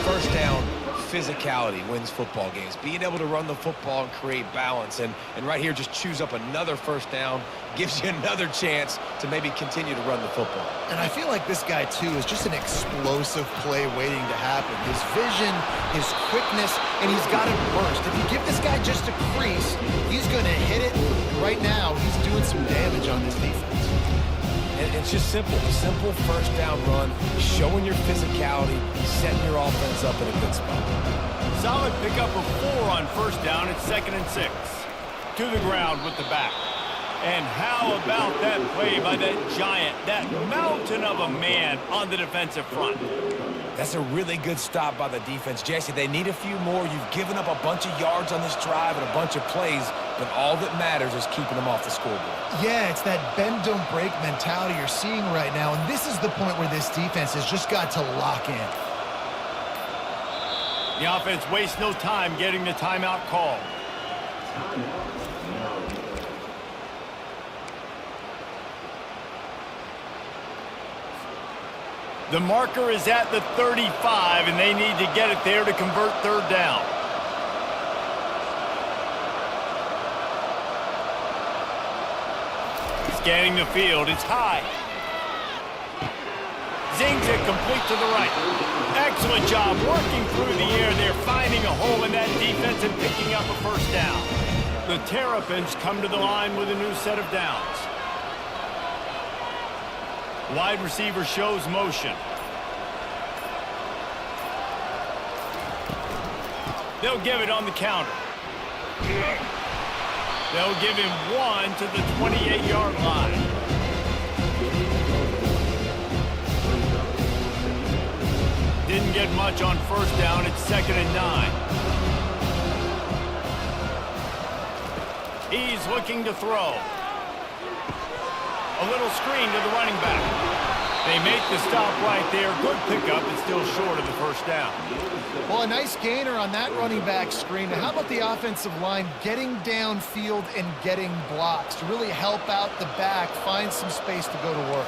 [SPEAKER 2] First down, physicality wins football games. Being able to run the football and create balance, and right here just choose up another first down, gives you another chance to maybe continue to run the football.
[SPEAKER 3] And I feel like this guy, too, is just an explosive play waiting to happen. His vision, his quickness, and he's got it burst. If you give this guy just a crease, he's going to hit it. And right now, he's doing some damage on this defense.
[SPEAKER 2] And It's just simple. Simple first down run, showing your physicality, setting your offense up in a good spot.
[SPEAKER 1] Solid pickup of 4 on first down. It's 2nd and 6. To the ground with the back. And how about that play by that giant, that mountain of a man on the defensive front?
[SPEAKER 2] That's a really good stop by the defense. Jesse, they need a few more. You've given up a bunch of yards on this drive and a bunch of plays, but all that matters is keeping them off the scoreboard.
[SPEAKER 3] Yeah, it's that bend, don't break mentality you're seeing right now, and this is the point where this defense has just got to lock in.
[SPEAKER 1] The offense wastes no time getting the timeout call. The marker is at the 35, and they need to get it there to convert 3rd down. Scanning the field, it's high. Zings it complete to the right. Excellent job working through the air there, finding a hole in that defense and picking up a first down. The Terrapins come to the line with a new set of downs. Wide receiver shows motion. They'll give it on the counter. They'll give him 1 to the 28-yard line. Didn't get much on first down. It's 2nd and 9. He's looking to throw. A little screen to the running back. They make the stop right there. Good pickup. It's still short of the first down.
[SPEAKER 3] Well, a nice gainer on that running back screen. Now, how about the offensive line getting downfield and getting blocks to really help out the back, find some space to go to work?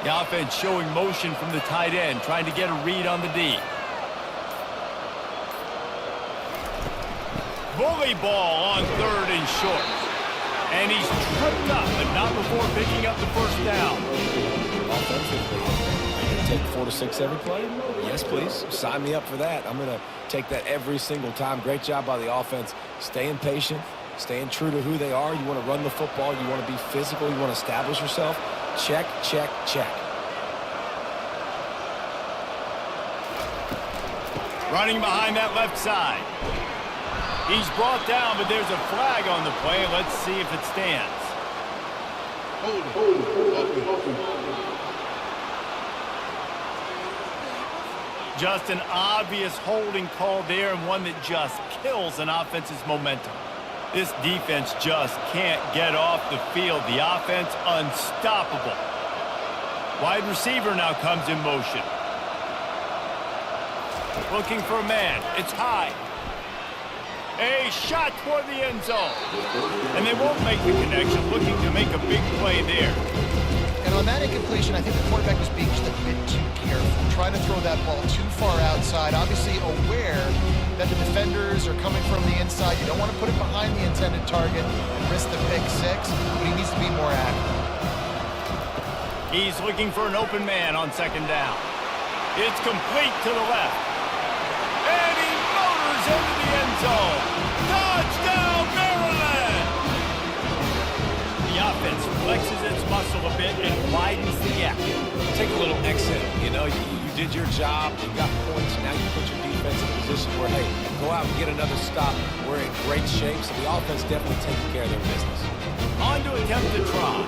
[SPEAKER 1] The offense showing motion from the tight end, trying to get a read on the D. Bully ball on 3rd and short. And he's tripped up, but not before picking up the first down.
[SPEAKER 2] Offensively, are you going to take 4 to 6 every play? Yes, please. Sign me up for that. I'm going to take that every single time. Great job by the offense. Staying patient, staying true to who they are. You want to run the football. You want to be physical. You want to establish yourself. Check, check, check.
[SPEAKER 1] Running behind that left side. He's brought down, but there's a flag on the play. Let's see if it stands. Just an obvious holding call there, and one that just kills an offense's momentum. This defense just can't get off the field. The offense unstoppable. Wide receiver now comes in motion. Looking for a man. It's high. A shot toward the end zone. And they won't make the connection, looking to make a big play there.
[SPEAKER 3] And on that incompletion, I think the quarterback was being just a bit too careful, trying to throw that ball too far outside, obviously aware that the defenders are coming from the inside. You don't want to put it behind the intended target and risk the pick 6, but he needs to be more accurate.
[SPEAKER 1] He's looking for an open man on 2nd down. It's complete to the left. And he motors into the end zone. Touchdown, Maryland! The offense flexes its muscle a bit and widens the gap.
[SPEAKER 2] Take a little exit. You know, you did your job. You got points. Now you put your defense in a position where, hey, go out and get another stop. We're in great shape, so the offense definitely taking care of their business.
[SPEAKER 1] On to attempt to try.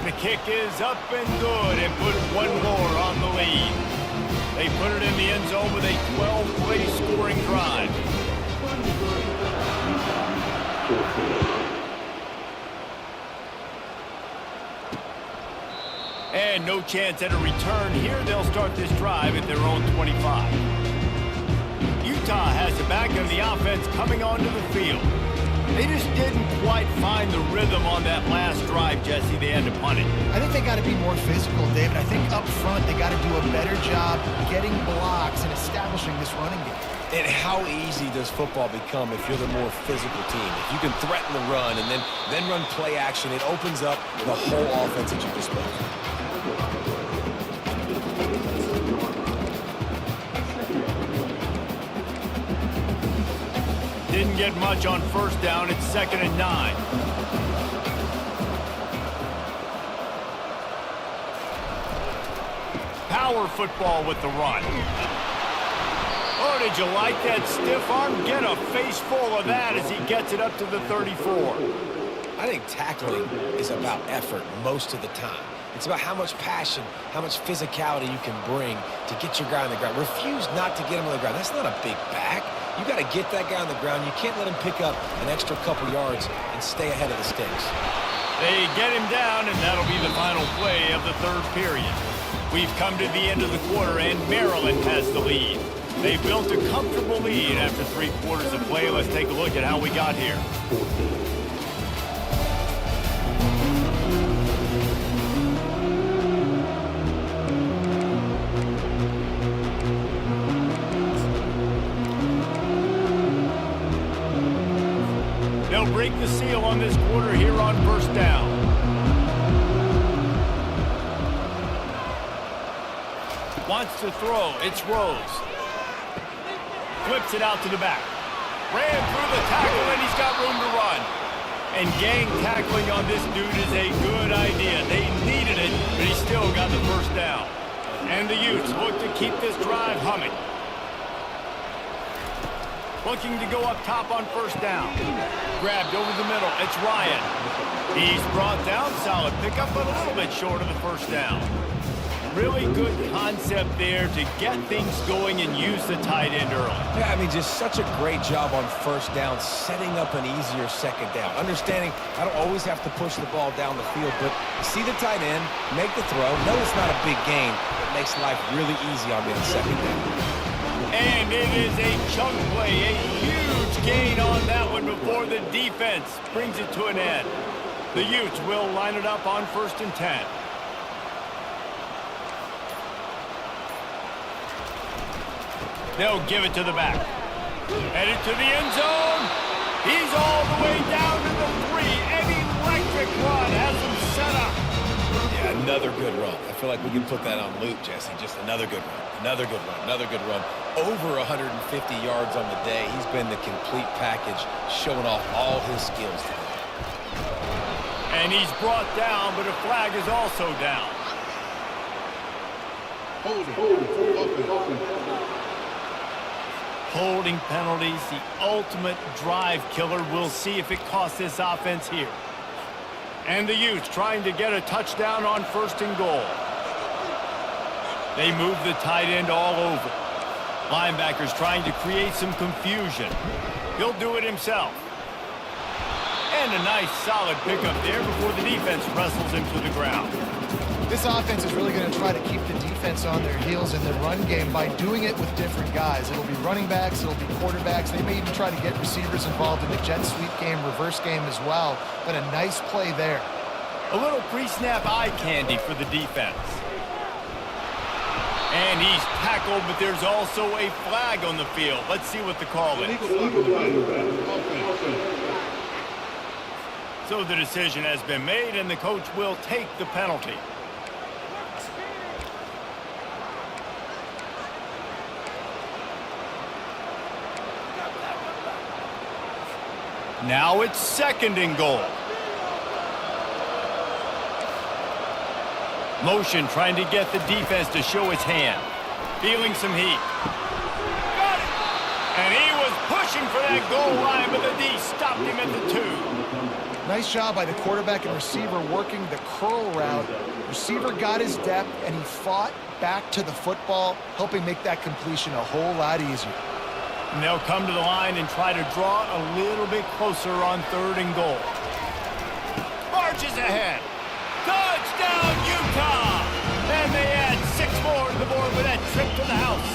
[SPEAKER 1] The kick is up and good and put one more on the lead. They put it in the end zone with a 12-play scoring drive. And no chance at a return here. They'll start this drive at their own 25. Utah has the back of the offense coming onto the field. They just didn't quite find the rhythm on that last drive, Jesse. They had to punt it.
[SPEAKER 3] I think they got to be more physical, David. I think up front they got to do a better job getting blocks and establishing this running game.
[SPEAKER 2] And how easy does football become if you're the more physical team? If you can threaten the run and then run play action, it opens up the whole offense at your disposal.
[SPEAKER 1] Didn't get much on first down. It's 2nd and 9. power football with the run. Oh, did you like that stiff arm? Get a face full of that as he gets it up to the 34.
[SPEAKER 2] I think tackling is about effort most of the time. It's about how much passion, how much physicality you can bring to get your guy on the ground. Refuse not to get him on the ground. That's not a big back. You got to get that guy on the ground. You can't let him pick up an extra couple yards and stay ahead of the sticks.
[SPEAKER 1] They get him down, and that'll be the final play of the third period. We've come to the end of the quarter, and Maryland has the lead. They built a comfortable lead after 3 quarters of play. Let's take a look at how we got here. They'll break the seal on this quarter here on first down. Wants to throw. It's Rose. Flips it out to the back. Ran through the tackle, and he's got room to run. And gang tackling on this dude is a good idea. They needed it, but he still got the first down. And the Utes look to keep this drive humming. Looking to go up top on first down. Grabbed over the middle. It's Ryan. He's brought down. Solid pickup, but a little bit short of the first down. Really good concept there to get things going and use the tight end early.
[SPEAKER 2] Yeah, I mean, just such a great job on first down, setting up an easier second down. Understanding I don't always have to push the ball down the field, but see the tight end, make the throw. No, it's not a big gain. It makes life really easy on me on second down.
[SPEAKER 1] And it is a chunk play, a huge gain on that one before the defense brings it to an end. The Utes will line it up on 1st and 10. They'll give it to the back. Headed to the end zone. He's all the way down to the 3. An electric run has him set up.
[SPEAKER 2] Yeah, another good run. I feel like we can put that on loop, Jesse. Just another good run. Another good run. Another good run. Over 150 yards on the day. He's been the complete package, showing off all his skills today.
[SPEAKER 1] And he's brought down, but a flag is also down. Holding penalties, the ultimate drive killer. We'll see if it costs this offense here. And the Utes trying to get a touchdown on 1st and goal. They move the tight end all over. Linebackers trying to create some confusion. He'll do it himself. And a nice solid pickup there before the defense wrestles him to the ground.
[SPEAKER 3] This offense is really going to try to keep the defense on their heels in the run game by doing it with different guys. It'll be running backs, it'll be quarterbacks. They may even try to get receivers involved in the jet sweep game, reverse game as well. But a nice play there.
[SPEAKER 1] A little pre-snap eye candy for the defense. And he's tackled, but there's also a flag on the field. Let's see what the call is. So the decision has been made, and the coach will take the penalty. Now it's 2nd and goal. Motion trying to get the defense to show his hand. Feeling some heat. Got it! And he was pushing for that goal line, but the D stopped him at the 2.
[SPEAKER 3] Nice job by the quarterback and receiver working the curl route. Receiver got his depth, and he fought back to the football, helping make that completion a whole lot easier.
[SPEAKER 1] And they'll come to the line and try to draw a little bit closer on 3rd and goal. Marches ahead. Touchdown, Utah! And they add 6 more to the board with that trip to the house.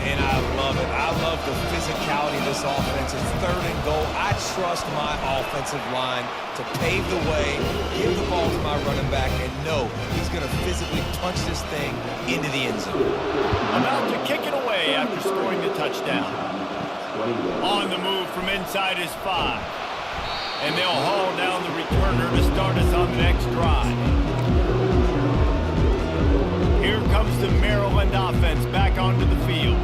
[SPEAKER 2] And I love it. I love the physicality of this offense. It's 3rd and goal. I trust my offensive line to pave the way, give the ball to my running back, and know he's going to physically punch this thing into the end zone.
[SPEAKER 1] About to kick it away after scoring the touchdown. On the move from inside his 5. And they'll haul down the returner to start us on the next drive. Here comes the Maryland offense back onto the field.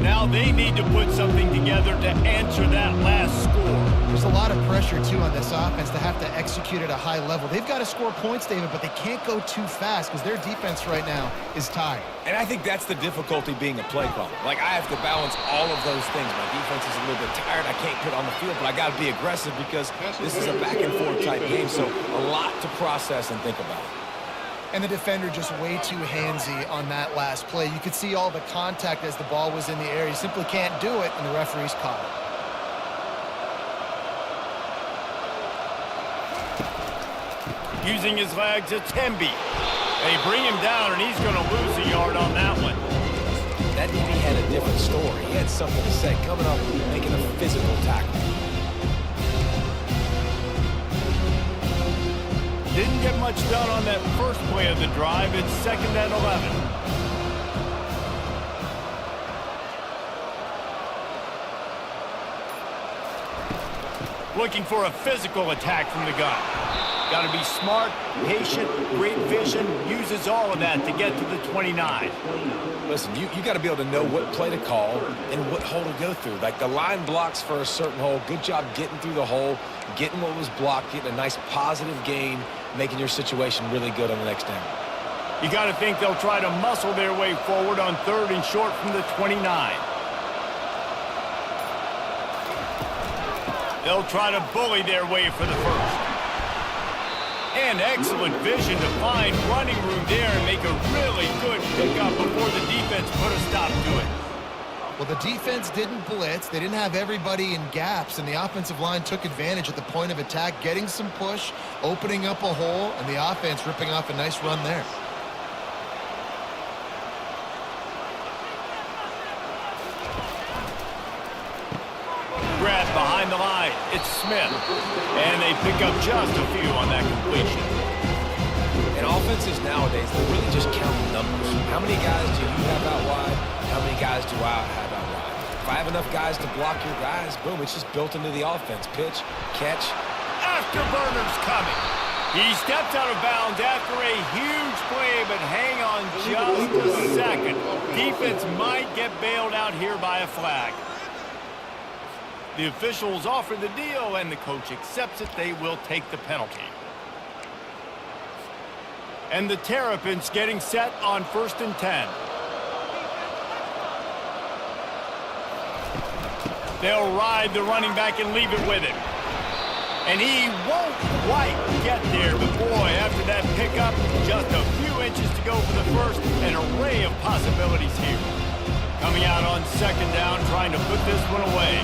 [SPEAKER 1] Now they need to put something together to answer that last score.
[SPEAKER 3] There's a lot of pressure, too, on this offense to have to execute at a high level. They've got to score points, David, but they can't go too fast because their defense right now is tired.
[SPEAKER 2] And I think that's the difficulty being a play caller. Like, I have to balance all of those things. My defense is a little bit tired. I can't put on the field, but I got to be aggressive because this is a back-and-forth type game, so a lot to process and think about.
[SPEAKER 3] And the defender just way too handsy on that last play. You could see all the contact as the ball was in the air. You simply can't do it, and the referee's caught it.
[SPEAKER 1] Using his legs, it's Hemby. They bring him down, and he's going to lose a yard on that one.
[SPEAKER 2] That DB had a different story. He had something to say, coming up and making a physical tackle.
[SPEAKER 1] Didn't get much done on that first play of the drive. It's 2nd and 11. Looking for a physical attack from the gun. Got to be smart, patient, great vision, uses all of that to get to the 29.
[SPEAKER 2] Listen, you got to be able to know what play to call and what hole to go through. Like, the line blocks for a certain hole. Good job getting through the hole, getting what was blocked, getting a nice positive gain, making your situation really good on the next down.
[SPEAKER 1] You got to think they'll try to muscle their way forward on 3rd and short from the 29. They'll try to bully their way for the first. And excellent vision to find running room there and make a really good pickup before the defense put a stop to it.
[SPEAKER 3] Well, the defense didn't blitz. They didn't have everybody in gaps, and the offensive line took advantage at the point of attack, getting some push, opening up a hole, and the offense ripping off a nice run there.
[SPEAKER 1] Grab behind the line. It's Smith. And they pick up just a few on that completion.
[SPEAKER 2] And offenses nowadays, they're really just counting numbers. How many guys do you have out wide? How many guys do I have out wide? If I have enough guys to block your guys, boom, it's just built into the offense. Pitch, catch.
[SPEAKER 1] Afterburner's coming. He steps out of bounds after a huge play, but hang on just a second. Defense might get bailed out here by a flag. The officials offer the deal, and the coach accepts it. They will take the penalty. And the Terrapins getting set on 1st and 10. They'll ride the running back and leave it with him. And he won't quite get there, but boy, after that pickup, just a few inches to go for the first. An array of possibilities here. Coming out on 2nd down, trying to put this one away.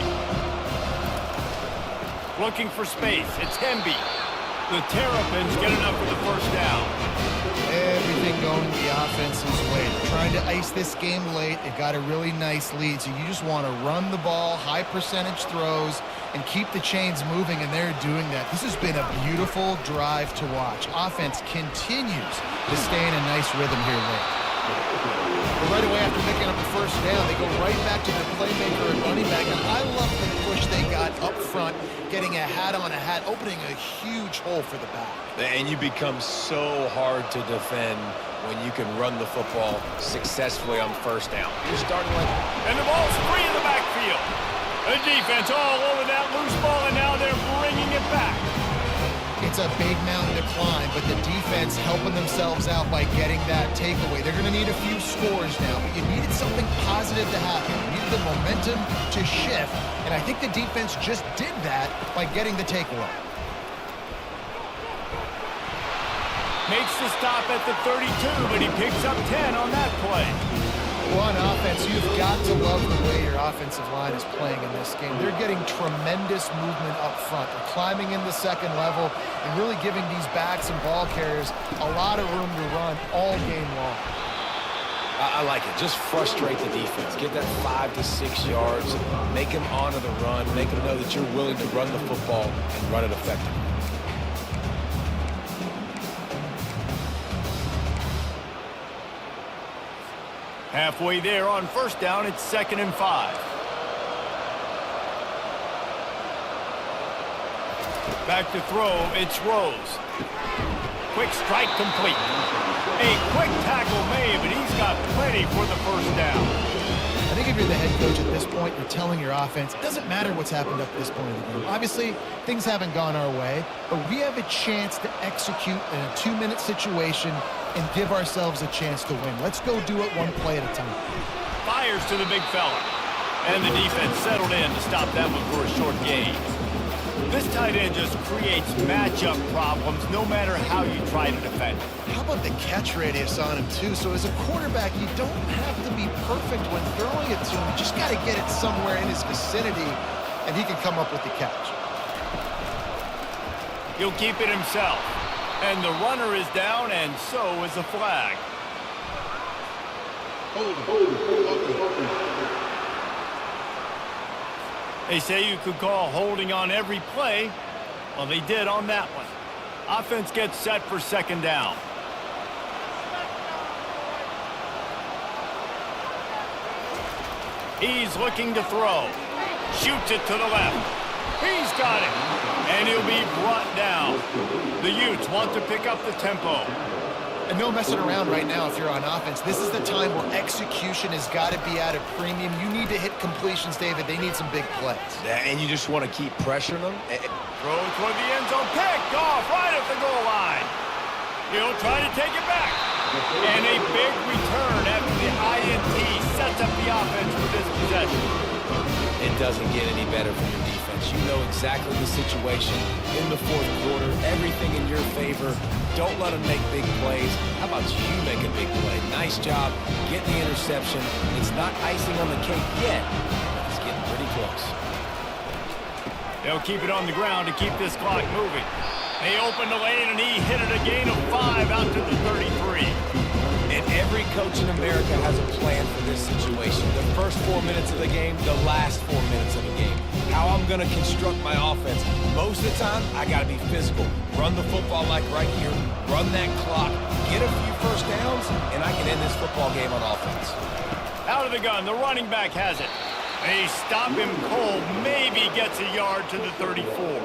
[SPEAKER 1] Looking for space. It's Hemby. The Terrapins get enough for the first down.
[SPEAKER 3] Everything going the offense's way. They're trying to ice this game late. They've got a really nice lead, so you just want to run the ball, high percentage throws, and keep the chains moving, and they're doing that. This has been a beautiful drive to watch. Offense continues to stay in a nice rhythm here late. But right away after picking up the first down, they go right back to their playmaker and running back. And I love the push they got up front, getting a hat on a hat, opening a huge hole for the back.
[SPEAKER 2] And you become so hard to defend when you can run the football successfully on 1st down. You're starting like...
[SPEAKER 1] And the ball's free in the backfield. The defense all over that loose ball, and now they're bringing it back.
[SPEAKER 3] It's a big mountain to climb, but the defense helping themselves out by getting that takeaway. They're going to need a few scores now, but you needed something positive to happen. You needed the momentum to shift, and I think the defense just did that by getting the takeaway.
[SPEAKER 1] Makes the stop at the 32, but he picks up 10 on that play.
[SPEAKER 3] Well, on offense, you've got to love the way your offensive line is playing in this game. They're getting tremendous movement up front. They're climbing in the 2nd level and really giving these backs and ball carriers a lot of room to run all game long.
[SPEAKER 2] I like it. Just frustrate the defense. Get that 5 to 6 yards. Make them honor the run. Make them know that you're willing to run the football and run it effectively.
[SPEAKER 1] Halfway there on 1st down, it's 2nd and 5. Back to throw, it's Rose. Quick strike complete. A quick tackle made, but he's got plenty for the first down.
[SPEAKER 3] I think if you're the head coach at this point, you're telling your offense, it doesn't matter what's happened up to this point of the game. Obviously, things haven't gone our way, but we have a chance to execute in a 2-minute situation and give ourselves a chance to win. Let's go do it one play at a time.
[SPEAKER 1] Fires to the big fella. And the defense settled in to stop that one for a short gain. This tight end just creates matchup problems no matter how you try to defend.
[SPEAKER 3] How about the catch radius on him, too? So as a quarterback, you don't have to be perfect when throwing it to him. You just got to get it somewhere in his vicinity, and he can come up with the catch.
[SPEAKER 1] He'll keep it himself. And the runner is down, and so is the flag. They say you could call holding on every play. Well, they did on that one. Offense gets set for second down. He's looking to throw. Shoots it to the left. He's got it. And he'll be brought down. The Utes want to pick up the tempo.
[SPEAKER 3] And no messing around right now if you're on offense. This is the time where execution has got to be at a premium. You need to hit completions, David. They need some big plays.
[SPEAKER 2] And you just want to keep pressuring them.
[SPEAKER 1] Throw toward the end zone. Picked off right at the goal line. He'll try to take it back. And a big return after the INT sets up the offense with this possession.
[SPEAKER 2] It doesn't get any better for your defense. You know exactly the situation in the fourth quarter. Everything in your favor. Don't let them make big plays. How about you make a big play? Nice job getting the interception. It's not icing on the cake yet, but it's getting pretty close.
[SPEAKER 1] They'll keep it on the ground to keep this clock moving. They opened the lane, and he hit it a gain of 5 out to the 33.
[SPEAKER 2] And every coach in America has a plan for this situation. The first 4 minutes of the game, the last 4 minutes of the game. How I'm going to construct my offense. Most of the time, I got to be physical. Run the football like right here. Run that clock. Get a few first downs, and I can end this football game on offense.
[SPEAKER 1] Out of the gun, the running back has it. They stop him cold. Maybe gets a yard to the 34.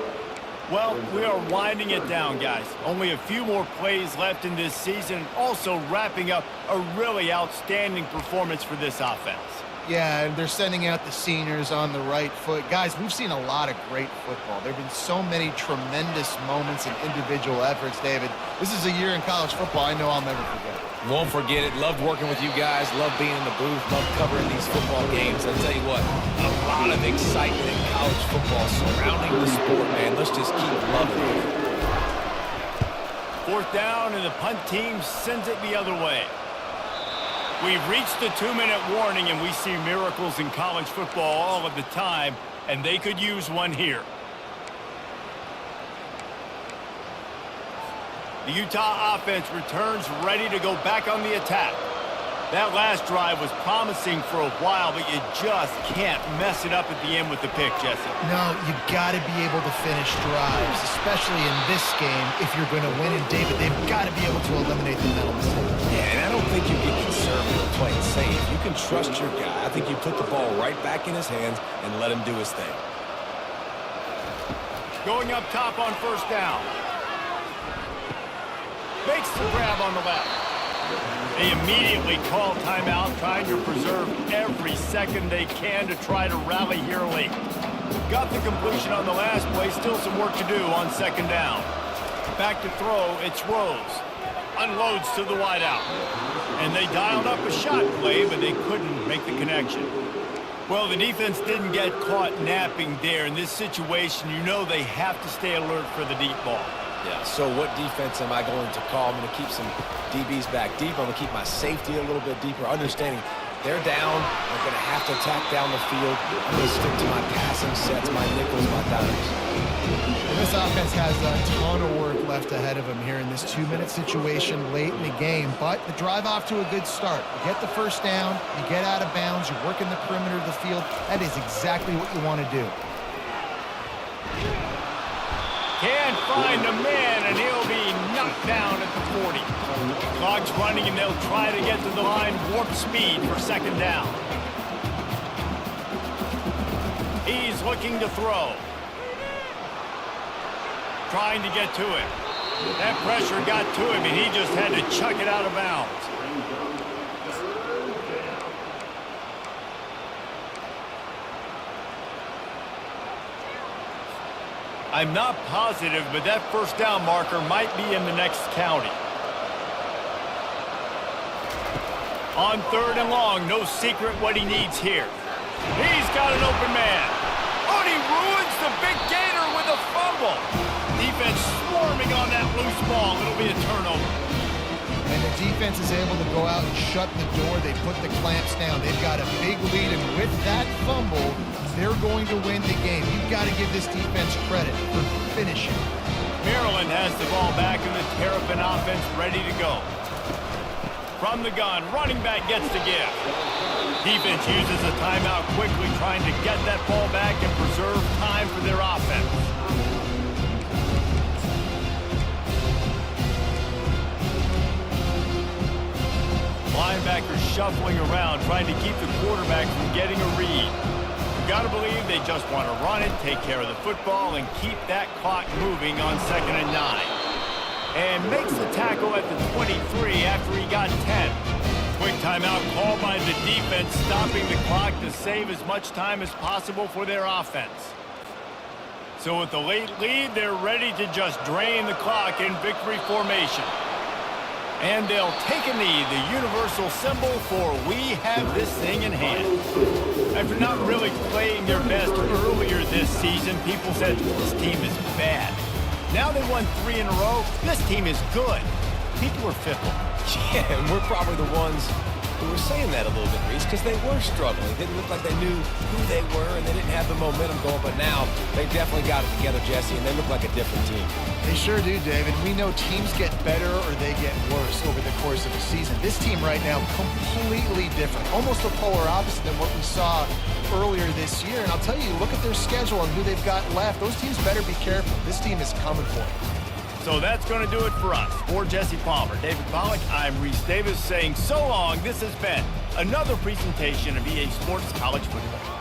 [SPEAKER 1] Well, we are winding it down, guys. Only a few more plays left in this season. Also wrapping up a really outstanding performance for this offense.
[SPEAKER 3] Yeah, and they're sending out the seniors on the right foot. Guys, we've seen a lot of great football. There have been so many tremendous moments and individual efforts, David. This is a year in college football I know I'll never forget.
[SPEAKER 2] Won't forget it. Loved working with you guys. Loved being in the booth. Loved covering these football games. I tell you what, a lot of excitement in college football surrounding the sport, man. Let's just keep loving it.
[SPEAKER 1] Fourth down, and the punt team sends it the other way. We've reached the 2-minute warning, and we see miracles in college football all of the time, and they could use one here. The Utah offense returns ready to go back on the attack. That last drive was promising for a while, but you just can't mess it up at the end with the pick, Jesse.
[SPEAKER 3] No, you got to be able to finish drives, especially in this game if you're going to win. And, David, they've got to be able to eliminate the mental mistakes.
[SPEAKER 2] Yeah, and I don't think you get conservative playing safe. You can trust your guy. I think you put the ball right back in his hands and let him do his thing.
[SPEAKER 1] Going up top on first down. Makes the grab on the left. They immediately call timeout, trying to preserve every second they can to try to rally here late. Got the completion on the last play, still some work to do on second down. Back to throw, it's Rose. Unloads to the wideout. And they dialed up a shot play, but they couldn't make the connection. Well, the defense didn't get caught napping there. In this situation, you know they have to stay alert for the deep ball.
[SPEAKER 2] Yeah, so what defense am I going to call? I'm going to keep some DBs back deep. I'm going to keep my safety a little bit deeper, understanding they're down. They're going to have to attack down the field. I'm going to stick to my passing sets, my nickels, my dimes.
[SPEAKER 3] And this offense has a ton of work left ahead of them here in this 2-minute situation late in the game. But the drive off to a good start. You get the first down, you get out of bounds, you work in the perimeter of the field. That is exactly what you want to do.
[SPEAKER 1] Can't find a man, and he'll be knocked down at the 40. Clock's running, and they'll try to get to the line warp speed for second down. He's looking to throw. Trying to get to it. That pressure got to him, and he just had to chuck it out of bounds. I'm not positive, but that first down marker might be in the next county. On 3rd and long, no secret what he needs here. He's got an open man. Oh, and he ruins the big gator with a fumble. Defense swarming on that loose ball. It'll be a turnover.
[SPEAKER 3] And the defense is able to go out and shut the door. They put the clamps down. They've got a big lead, and with that fumble, they're going to win the game. You've got to give this defense credit for finishing.
[SPEAKER 1] Maryland has the ball back, and the Terrapin offense ready to go. From the gun, running back gets the give. Defense uses a timeout quickly, trying to get that ball back and preserve time for their offense. Linebackers shuffling around, trying to keep the quarterback from getting a read. You've got to believe they just want to run it, take care of the football, and keep that clock moving on 2nd and 9. And makes the tackle at the 23 after he got 10. Quick timeout called by the defense, stopping the clock to save as much time as possible for their offense. So with the late lead, they're ready to just drain the clock in victory formation. And they'll take a knee, the universal symbol for we have this thing in hand. After not really playing their best earlier this season, people said this team is bad. Now they won 3 in a row. This team is good. People are fickle.
[SPEAKER 2] Yeah, and we're probably the ones who were saying that a little bit, Reese, because they were struggling. It didn't look like they knew who they were, and they didn't have the momentum going. But now they definitely got it together, Jesse, and they look like a different team.
[SPEAKER 3] They sure do, David. We know teams get better or they get worse over the course of a season. This team right now, completely different. Almost the polar opposite than what we saw earlier this year. And I'll tell you, look at their schedule and who they've got left. Those teams better be careful. This team is coming for them.
[SPEAKER 1] So that's going to do it for us. For Jesse Palmer, David Pollack, I'm Reese Davis saying so long. This has been another presentation of EA Sports College Football.